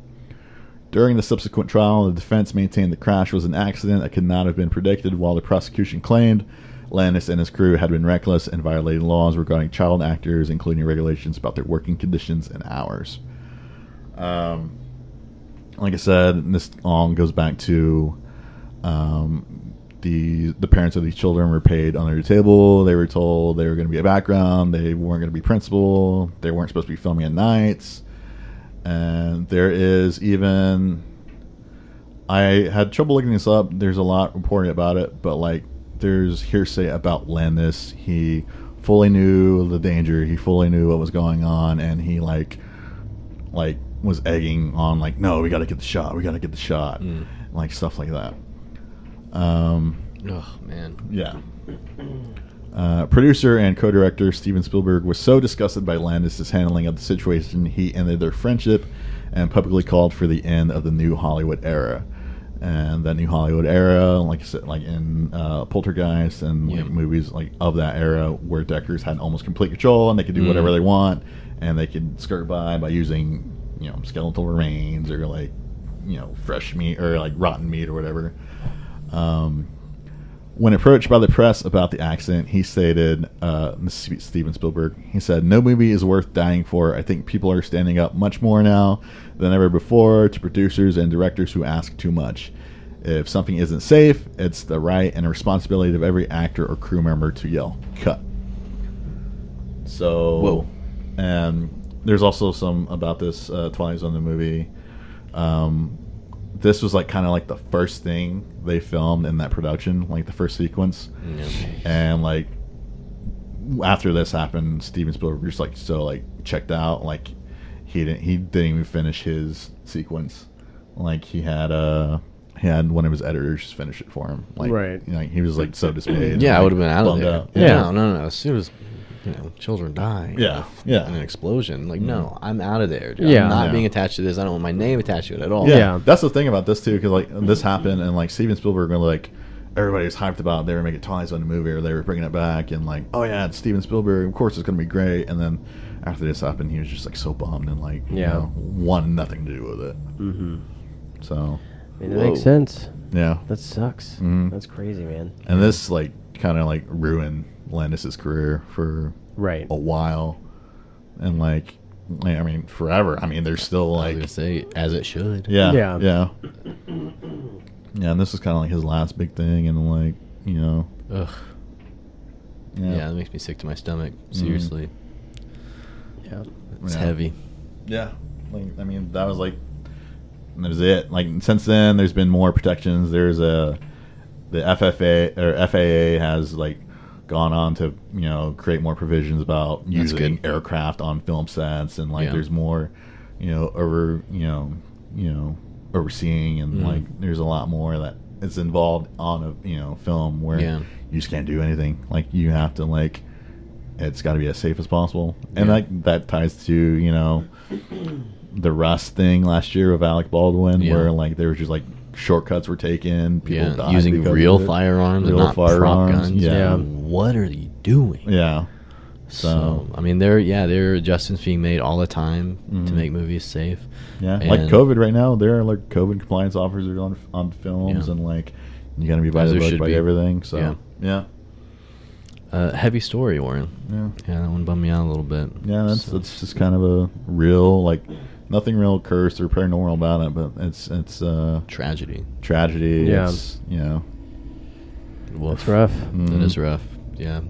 During the subsequent trial, the defense maintained the crash was an accident that could not have been predicted, while the prosecution claimed Landis and his crew had been reckless and violated laws regarding child actors, including regulations about their working conditions and hours. like I said, this all goes back to the parents of these children were paid under the table. They were told they were going to be a background. They weren't going to be principal. They weren't supposed to be filming at nights. And there is even, I had trouble looking this up. There's a lot reported about it, but like there's hearsay about Landis. He fully knew the danger. He fully knew what was going on, and he like was egging on like, no, we got to get the shot. We got to get the shot. Like stuff like that. Oh man. Yeah. Producer and co-director Steven Spielberg was so disgusted by Landis' handling of the situation, he ended their friendship and publicly called for the end of the New Hollywood era. And that New Hollywood era, like I said, like in Poltergeist and like movies like of that era, where directors had almost complete control and they could do whatever they want, and they could skirt by using skeletal remains or like fresh meat or like rotten meat or whatever. When approached by the press about the accident, he stated, Steven Spielberg, he said, "No movie is worth dying for. I think people are standing up much more now than ever before to producers and directors who ask too much. If something isn't safe, it's the right and responsibility of every actor or crew member to yell, 'Cut.'" So, whoa. And there's also some about this Twilight Zone, the movie. This was like kind of like the first thing they filmed in that production, like the first sequence. And like after this happened, Steven Spielberg was like so like checked out. Like he didn't even finish his sequence. Like he had one of his editors just finish it for him. Like, Right. He was like so dismayed. Yeah, I and, would have been out of bummed there. out. Yeah. No. As soon as children die. Yeah. In Yeah. an explosion. Like, no, I'm out of there. Dude. Yeah. I'm not Yeah. being attached to this. I don't want my name attached to it at all. Yeah, that's the thing about this too, because like this happened, and like Steven Spielberg, like everybody was hyped about they were making Twilight Zone movie, or they were bringing it back, and like, oh yeah, it's Steven Spielberg, of course it's gonna be great. And then after this happened, he was just like so bummed and like, wanted nothing to do with it. Mm-hmm. So, I mean, that makes sense. yeah, That sucks. Mhm. That's crazy, man. and this like kind of like ruined Landis's career for Right. a while, and like I mean forever. I mean, there's still I was like going to say, as it should. Yeah. Yeah. Yeah, and this is kind of like his last big thing, and like, Ugh. Yeah, that makes me sick to my stomach. Seriously. Yeah. It's Yeah. heavy. Yeah. Like, I mean, that was it. Like, since then, there's been more protections. There's the FAA has like gone on to create more provisions about That's using good. aircraft on film sets, and like Yeah. there's more overseeing, and like there's a lot more that is involved on a film where Yeah. you just can't do anything. Like, you have to like, it's got to be as safe as possible, and Yeah. like that ties to the Rust thing last year with Alec Baldwin, Yeah. where like there was just like shortcuts were taken, people died using because real of it. firearms and Real not prop firearms, guns. yeah. What are you doing? Yeah. So, I mean, there are adjustments being made all the time to make movies safe. Yeah, And- like COVID right now, there are like COVID compliance officers on films, Yeah. and like you got to be by As the there book should by be. everything. So Yeah. yeah, Heavy story, Warren. yeah, Yeah, that one bummed me out a little bit. yeah. That's So- just kind of a real, like, nothing real cursed or paranormal about it, but it's Tragedy. tragedy. Yeah. It's Woof. It's rough. mm, It is rough. Yeah.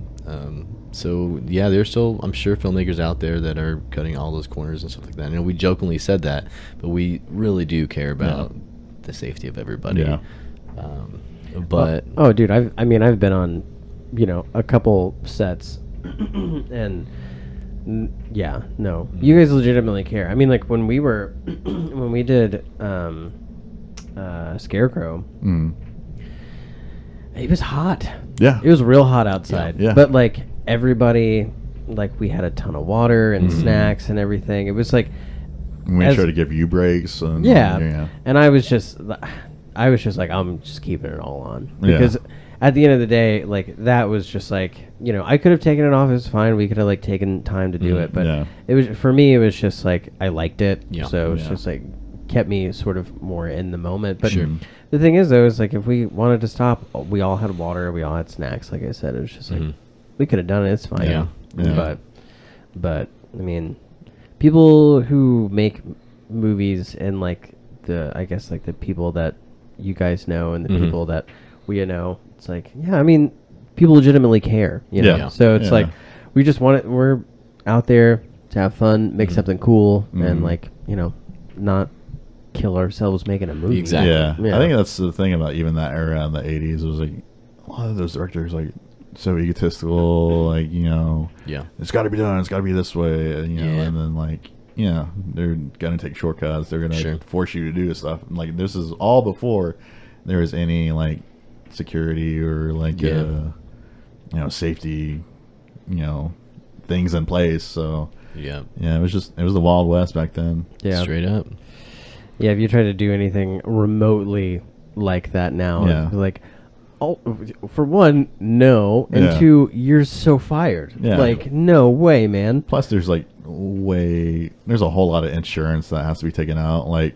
So yeah, there's still, I'm sure, filmmakers out there that are cutting all those corners and stuff like that. We jokingly said that, but we really do care about the safety of everybody. Yeah. But Oh, dude, I've been on, a couple sets, and yeah, no, you guys legitimately care. I mean, like when we were, when we did Scarecrow, mm, it was hot. yeah, It was real hot outside. Yeah. But like everybody, like we had a ton of water and snacks and everything. It was like, we as- try to give you breaks. And, yeah. And I was just like, I'm just keeping it all on, Yeah. because at the end of the day, like that was just like, I could have taken it off. It was fine. We could have like taken time to do it, but Yeah. it was, for me, it was just like I liked it. Yeah. So it was Yeah. just like kept me sort of more in the moment. But Sure. the thing is, though, is like if we wanted to stop, we all had water, we all had snacks. Like I said, it was just like we could have done it. It's fine. Yeah. Yeah. But I mean, people who make movies and like the I guess like the people that you guys know and the Mhm. people that we know. It's like, yeah, I mean, people legitimately care, you know. Yeah. So it's Yeah. like we just want it. We're out there to have fun, make something cool, and Mhm. like, you know, not kill ourselves making a movie. Exactly. Yeah. Yeah. I think that's the thing about even that era in the 80s. It was like a lot of those directors like so egotistical, like, you know, Yeah. it's got to be done, it's got to be this way, you know, Yeah. and then like, you know, they're going to take shortcuts, they're going to Sure. force you to do this stuff. And, like, this is all before there was any like security or like Yeah. you know, safety, you know, things in place. So Yeah. yeah, it was the Wild West back then. Yeah. Straight up. Yeah, if you try to do anything remotely like that now, Yeah. it's like, oh, for one, no, and Yeah. two, you're so fired. Yeah. Like, no way, man. Plus, there's like there's a whole lot of insurance that has to be taken out. Like,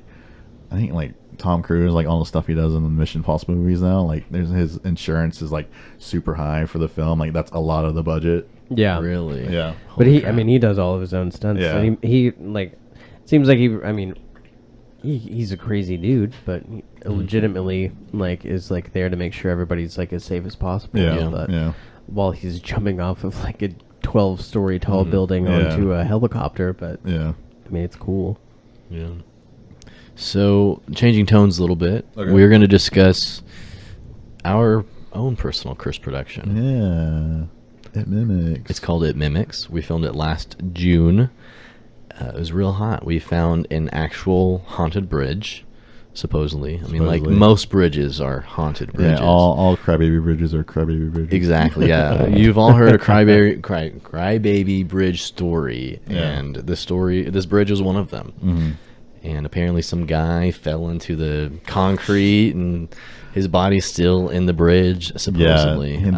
I think like Tom Cruise, like all the stuff he does in the Mission Impossible movies now, like there's his insurance is like super high for the film. Like that's a lot of the budget. Yeah, Really? Yeah. But Holy I crap. mean, he does all of his own stunts. Yeah. And he like, seems like I mean, he's a crazy dude, but he legitimately like is like there to make sure everybody's like as safe as possible. Yeah. But Yeah. while he's jumping off of like a 12-story tall building Yeah. onto a helicopter, but Yeah. I mean, it's cool. Yeah. So, changing tones a little bit, Okay. we're going to discuss our own personal curse production. Yeah. It mimics. It's called It Mimics. We filmed it last June. It was real hot. We found an actual haunted bridge, supposedly. I mean, like Supposedly. most bridges are haunted bridges. Yeah. All crybaby bridges are crybaby bridges. Exactly. Yeah, you've all heard a crybaby bridge story, Yeah. and this bridge was one of them. Mm-hmm. And apparently, some guy fell into the concrete, and his body's still in the bridge, supposedly. Yeah, and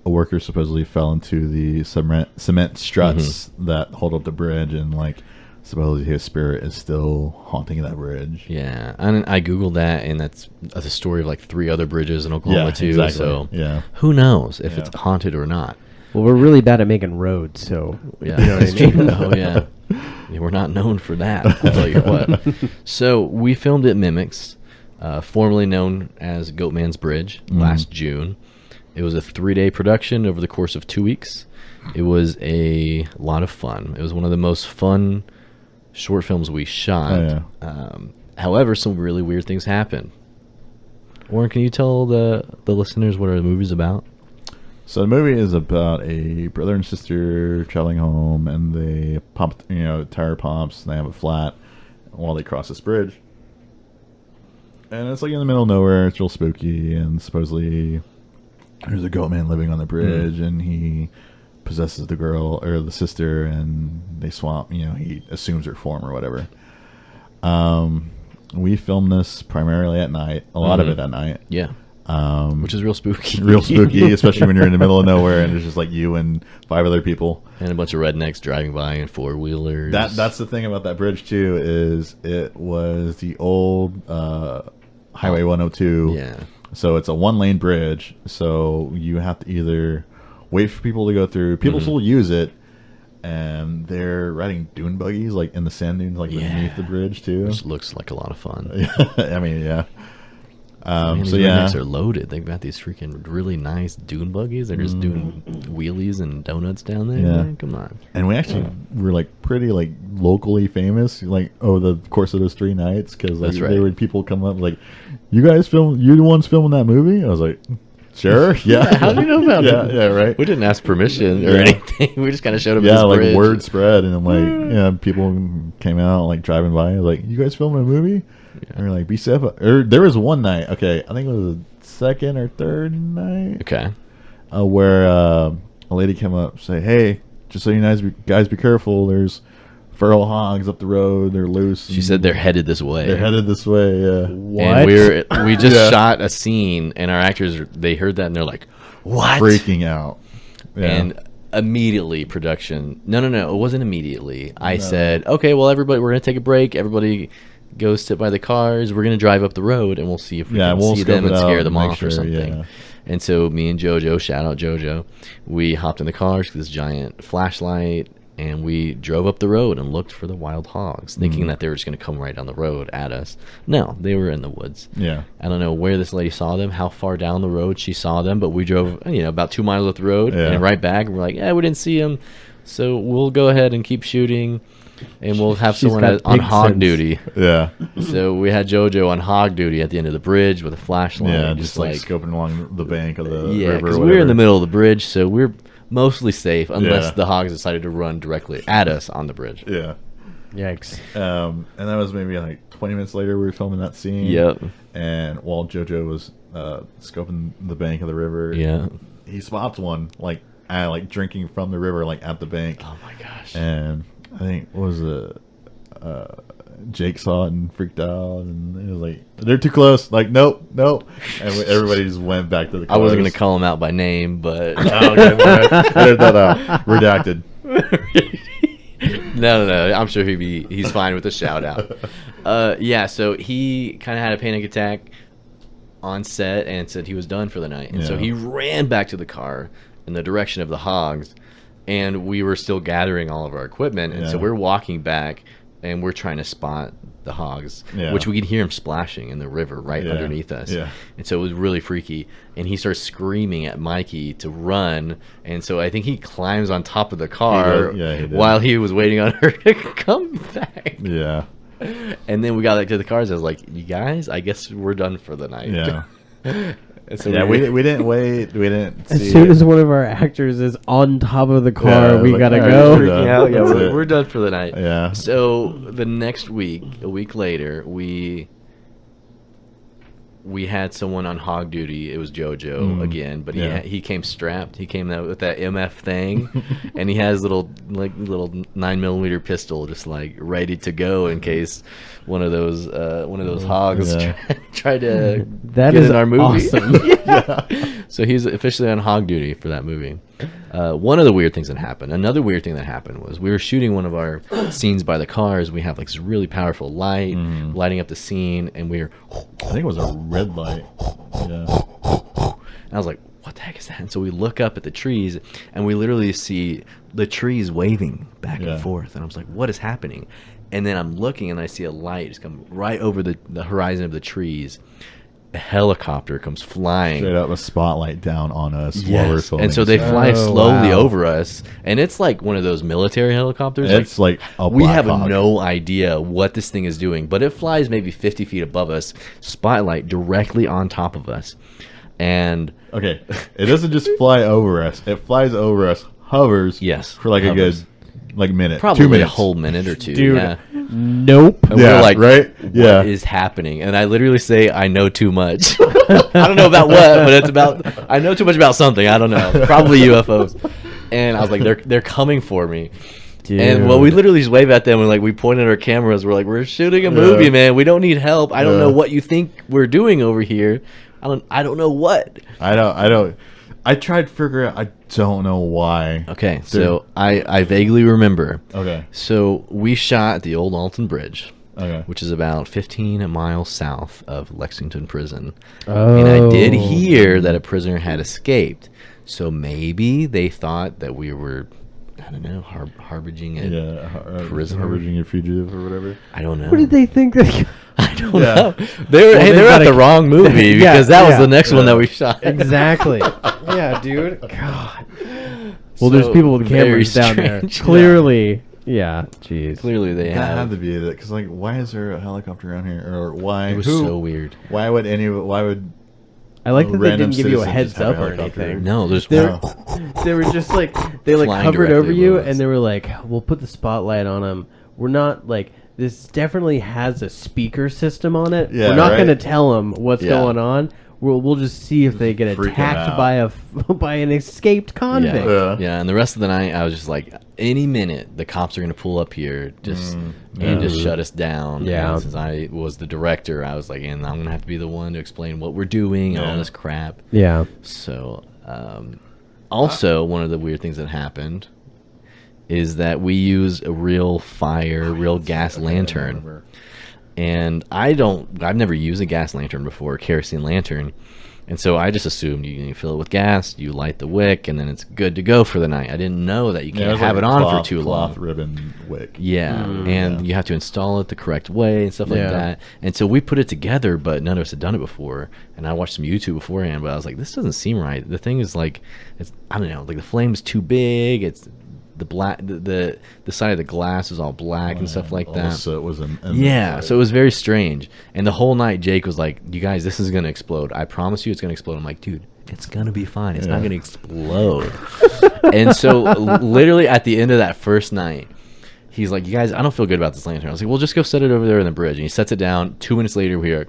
a worker supposedly fell into the cement struts Mm-hmm. that hold up the bridge, and like supposedly his spirit is still haunting that bridge. Yeah, and I googled that, and that's the story of like 3 other bridges in Oklahoma too. exactly. So Yeah, who knows if Yeah. it's haunted or not? Well, we're really bad at making roads, so Yeah, you know what I that's true. mean? Oh yeah. Yeah, we're not known for that. I'll tell you what. So we filmed at Mimics, formerly known as Goatman's Bridge, last June. It was a 3-day production over the course of 2 weeks. It was a lot of fun. It was one of the most fun short films we shot. Oh, However, some really weird things happened. Warren, can you tell the listeners what our movie's about? So the movie is about a brother and sister traveling home, and they pop, tire pops, and they have a flat while they cross this bridge. And it's like in the middle of nowhere. It's real spooky, and supposedly there's a goat man living on the bridge, and he possesses the girl or the sister, and they swap. He assumes her form or whatever. We filmed this primarily at night. A lot of it at night. Yeah, which is real spooky. Real spooky, especially when you're in the middle of nowhere and there's just like you and 5 other people. And a bunch of rednecks driving by in 4-wheelers. That's the thing about that bridge too, is it was the old Highway 102. Yeah. So it's a 1-lane bridge. So you have to either wait for people to go through. People still use it, and they're riding dune buggies like in the sand dunes, like Yeah. beneath the bridge too. Which looks like a lot of fun. I mean, yeah. Man, these So yeah, rednecks are loaded. They've got these freaking really nice dune buggies. They're just doing wheelies and donuts down there. Yeah. Man, come on. and we actually were like pretty like locally famous like over the course of those 3 nights, because like That's right. there were people come up like, you guys you're the ones filming that movie. I was like, sure, yeah. How do you know about yeah, it? yeah, right. We didn't ask permission or Yeah. anything. We just kind of showed up. Yeah, this like bridge. word spread, and I'm like, people came out like driving by, like, you guys filming a movie? And we're like, be safe. Or there was one night, okay, I think it was the 2nd or 3rd night, Okay. where a lady came up, say, hey, just so you guys be careful. There's feral hogs up the road. They're loose. She said they're headed this way. they're headed this way. Yeah. And we just Yeah. shot a scene, and our actors, they heard that, and they're like, what? Freaking out. Yeah. And immediately production, no, it wasn't immediately. I said, okay, well, everybody, we're going to take a break. Everybody go sit by the cars. We're going to drive up the road, and we'll see if we can we'll see scope them it and out scare them make off sure, or something. yeah. And so me and JoJo, shout out JoJo, we hopped in the cars with this giant flashlight and we drove up the road and looked for the wild hogs, thinking that they were just going to come right down the road at us. No, they were in the woods. Yeah. I don't know where this lady saw them, how far down the road she saw them, but we drove, about 2 miles up the road Yeah. and right back. And we're like, we didn't see them, so we'll go ahead and keep shooting, and we'll have She's someone got on big hog sense. duty. Yeah. So we had JoJo on hog duty at the end of the bridge with a flashlight. Yeah. Just like scoping along the bank of the yeah, river. because or we're in whatever. the middle of the bridge, so we're mostly safe unless Yeah. the hogs decided to run directly at us on the bridge. Yeah. Yikes. And that was maybe like 20 minutes later. We were filming that scene. Yep. And while JoJo was scoping the bank of the river, Yeah. he spots one like drinking from the river, like at the bank. Oh my gosh. And I think what was it? Jake saw it and freaked out, and it was like, they're too close. Like, nope. And everybody just went back to the I cars. wasn't going to call him out by name, but Oh, okay, edit that out. Redacted. no. I'm sure he's fine with the shout out. Yeah, so he kind of had a panic attack on set and said he was done for the night. And so Yeah. he ran back to the car in the direction of the hogs, and we were still gathering all of our equipment. And so Yeah. we're walking back, and we're trying to spot the hogs, Yeah. which we could hear him splashing in the river right Yeah. underneath us. Yeah. And so it was really freaky. And he starts screaming at Mikey to run. And so I think he climbs on top of the car He did. while he was waiting on her to come back. Yeah. And then we got to the cars. I was like, you guys, I guess we're done for the night. Yeah. And so Yeah, we didn't wait. We didn't see As soon it. as one of our actors is on top of the car, Yeah, we like, gotta all right, go. we're done. Yeah, That's it. we're done for the night. Yeah. So the next week, a week later, we had someone on hog duty. It was JoJo again, but Yeah. he came strapped. He came out with that MF thing, and he has little 9mm pistol just like ready to go in case one of those hogs Yeah. tried to That get is in our movie. awesome. So he's officially on hog duty for that movie. One of the weird things that happened, another weird thing that happened was we were shooting one of our scenes by the cars. We have like this really powerful light lighting up the scene, and we were. I think it was a red light. Yeah. And I was like, what the heck is that? And so we look up at the trees, and we literally see the trees waving back Yeah. and forth. And I was like, what is happening? And then I'm looking, and I see a light just come right over the horizon of the trees. A helicopter comes flying. Straight up a spotlight down on us while we're Yes. filming. And so they fly Oh, slowly wow. over us, and it's like one of those military helicopters. It's like a we Black have Hawk. no idea what this thing is doing, but it flies maybe 50 feet above us, spotlight directly on top of us, and Okay, it doesn't just fly over us. It flies over us, hovers. Yes, For like hovers. a good minute, probably 2 minutes. a whole minute or two. Dude, Yeah. nope. And Yeah, we're like, right? What Yeah. is happening? And I literally say, I know too much. I don't know about what, but it's about. I know too much about something. I don't know. Probably UFOs. And I was like, they're coming for me. And well, we literally just wave at them and like we point at our cameras. We're like, we're shooting a movie, man. We don't need help. I don't know what you think we're doing over here. I don't know what. I don't. I tried to figure out. I don't know why. Okay, so I vaguely remember. Okay. So we shot at the old Alton Bridge, Okay. which is about 15 miles south of Lexington Prison. And I did Oh. hear that a prisoner had escaped. So maybe they thought that we were, I don't know, harboring a Yeah. prisoner? Harboring a fugitive or whatever. I don't know. What did they think? I don't Yeah. know. They were they at gotta- the wrong movie Yeah, because that was yeah. the next one Yeah. that we shot. Exactly. Yeah, dude. God. Well, there's So, people with very cameras down there. strange. Clearly. Yeah. Jeez. Clearly they That had have. to be it. Because like, why is there a helicopter around here? Or why? It was who? so weird. Why would any? Why would? I like that they Random didn't give you a citizen heads just have up a or helicopter. anything. No, there's They're- No. They were just like they like Flying hovered directly over you, above us. and they were like, "We'll put the spotlight on them. We're not like this. Definitely has a speaker system on it. Yeah, we're not right. going to tell them what's Yeah. going on. We'll just see if they get Freak 'em attacked out. by by an escaped convict." Yeah. Yeah, and the rest of the night, I was just like, any minute the cops are gonna pull up here, just and just shut us down. Yeah. And since I was the director, I was like, and I'm gonna have to be the one to explain what we're doing and all Yeah. this crap. Yeah. So, also one of the weird things that happened is that we use a real fire, real gas lantern. And I've never used a gas lantern before, kerosene lantern. And so I just assumed you fill it with gas, you light the wick, and then it's good to go for the night. I didn't know that you can't have it on for too long. Cloth ribbon wick. Yeah, and you have to install it the correct way and stuff like that. And so we put it together, but none of us had done it before. And I watched some YouTube beforehand, but I was like, this doesn't seem right. The thing is like, I don't know, like the flame's too big. It's the black, the side of the glass is all black and stuff like that. So it was so it was very strange. And the whole night, Jake was like, "You guys, this is gonna explode. I promise you, it's gonna explode." I'm like, "Dude, it's gonna be fine. It's not gonna explode." And so, literally at the end of that first night, he's like, "You guys, I don't feel good about this lantern." I was like, "Well, just go set it over there on the bridge." And he sets it down. 2 minutes later, we hear.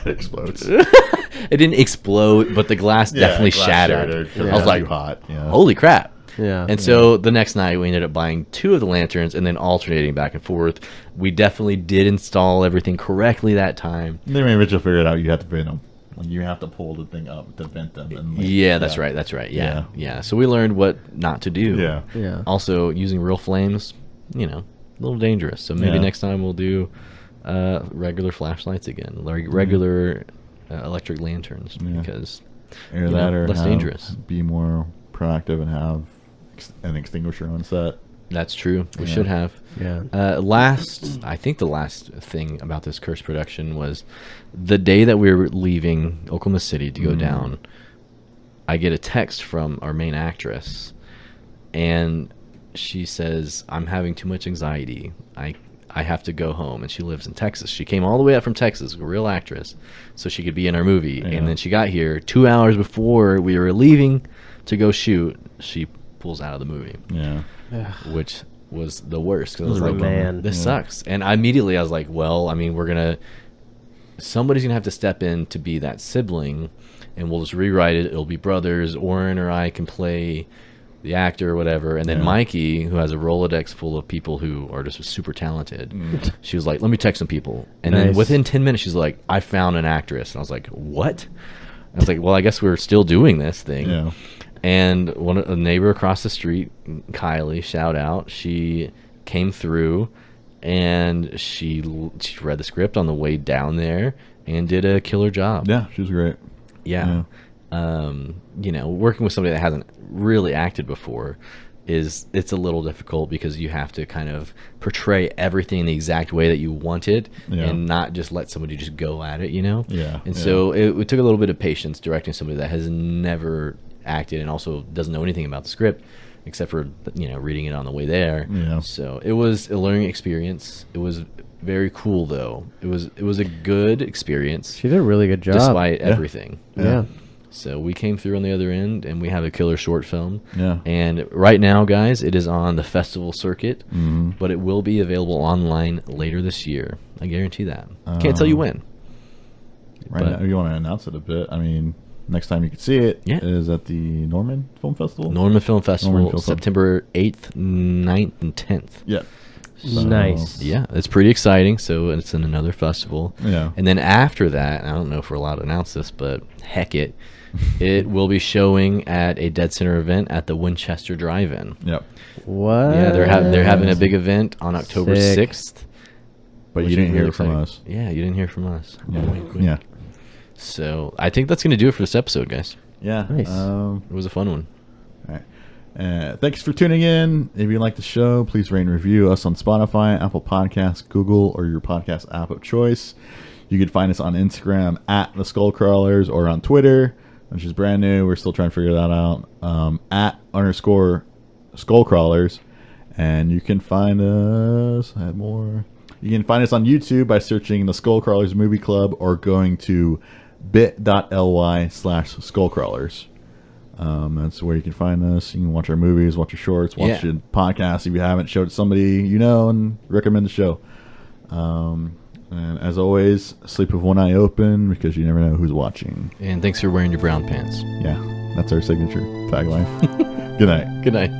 It explodes. It didn't explode, but the glass definitely shattered. I was like, too hot. Yeah. "Holy crap!" Yeah. And so the next night we ended up buying 2 of the lanterns and then alternating back and forth. We definitely did install everything correctly that time. They may eventually figure it out. You have to vent them. Like you have to pull the thing up to vent them. And That's right. That's right. Yeah. So we learned what not to do. Yeah. Also, using real flames, a little dangerous. So maybe next time we'll do regular flashlights again, regular electric lanterns because Either that or less dangerous. Be more proactive and have an extinguisher on set. That's true. We should have. Yeah. I think the last thing about this Curse production was the day that we were leaving Oklahoma City to go down. I get a text from our main actress, and she says, "I'm having too much anxiety. I have to go home." And she lives in Texas. She came all the way up from Texas, a real actress, so she could be in our movie. Yeah. And then she got here 2 hours before we were leaving to go shoot. She pulls out of the movie. Yeah. Which was the worst. 'Cause I was like, man. this sucks. And I was like, well, I mean, somebody's going to have to step in to be that sibling, and we'll just rewrite it. It'll be brothers. Oren or I can play the actor or whatever. And then Mikey, who has a Rolodex full of people who are just super talented, she was like, let me text some people. And then within 10 minutes, she's like, I found an actress. And I was like, what? I was like, well, I guess we're still doing this thing. Yeah. And a neighbor across the street, Kylie, shout out, she came through and she read the script on the way down there and did a killer job. Yeah, she was great. Yeah. Working with somebody that hasn't really acted before it's a little difficult because you have to kind of portray everything the exact way that you want it and not just let somebody just go at it, Yeah. And so it took a little bit of patience directing somebody that has never acted and also doesn't know anything about the script except for reading it on the way there. Yeah. So it was a learning experience. It was very cool though. It was a good experience She did a really good job. despite everything. Yeah. So we came through on the other end, and we have a killer short film. Yeah. And right now, guys, it is on the festival circuit, Mm-hmm. but it will be available online later this year. I guarantee that. Can't tell you when. Right But- now, you want to announce it a bit. I mean, next time you can see it is at the Norman Film Festival. Norman Film Festival, Norman Film Festival. September 8th, 9th, and 10th. Yeah. Nice. Yeah, it's pretty exciting. So it's in another festival. Yeah. And then after that, I don't know if we're allowed to announce this, but heck it. It will be showing at a Dead Center event at the Winchester Drive-In. Yep. What? Yeah, they're having a big event on October Sick. 6th. But which you is didn't hear really it from exciting. us. Yeah, you didn't hear from us. Yeah. Wink, wink. Yeah. So I think that's going to do it for this episode, guys. Yeah. Nice. It was a fun one. All right. Thanks for tuning in. If you like the show, please rate and review us on Spotify, Apple Podcasts, Google, or your podcast app of choice. You can find us on Instagram at the Skullcrawlers or on Twitter, which is brand new. We're still trying to figure that out. @_Skullcrawlers. And you can find us. I had more. You can find us on YouTube by searching the Skullcrawlers Movie Club or going to bit.ly/Skullcrawlers. That's where you can find us. You can watch our movies, watch our shorts, watch the podcast if you haven't showed it to somebody and recommend the show. And as always, sleep with one eye open because you never know who's watching. And thanks for wearing your brown pants. Yeah, that's our signature tagline. Good night. Good night.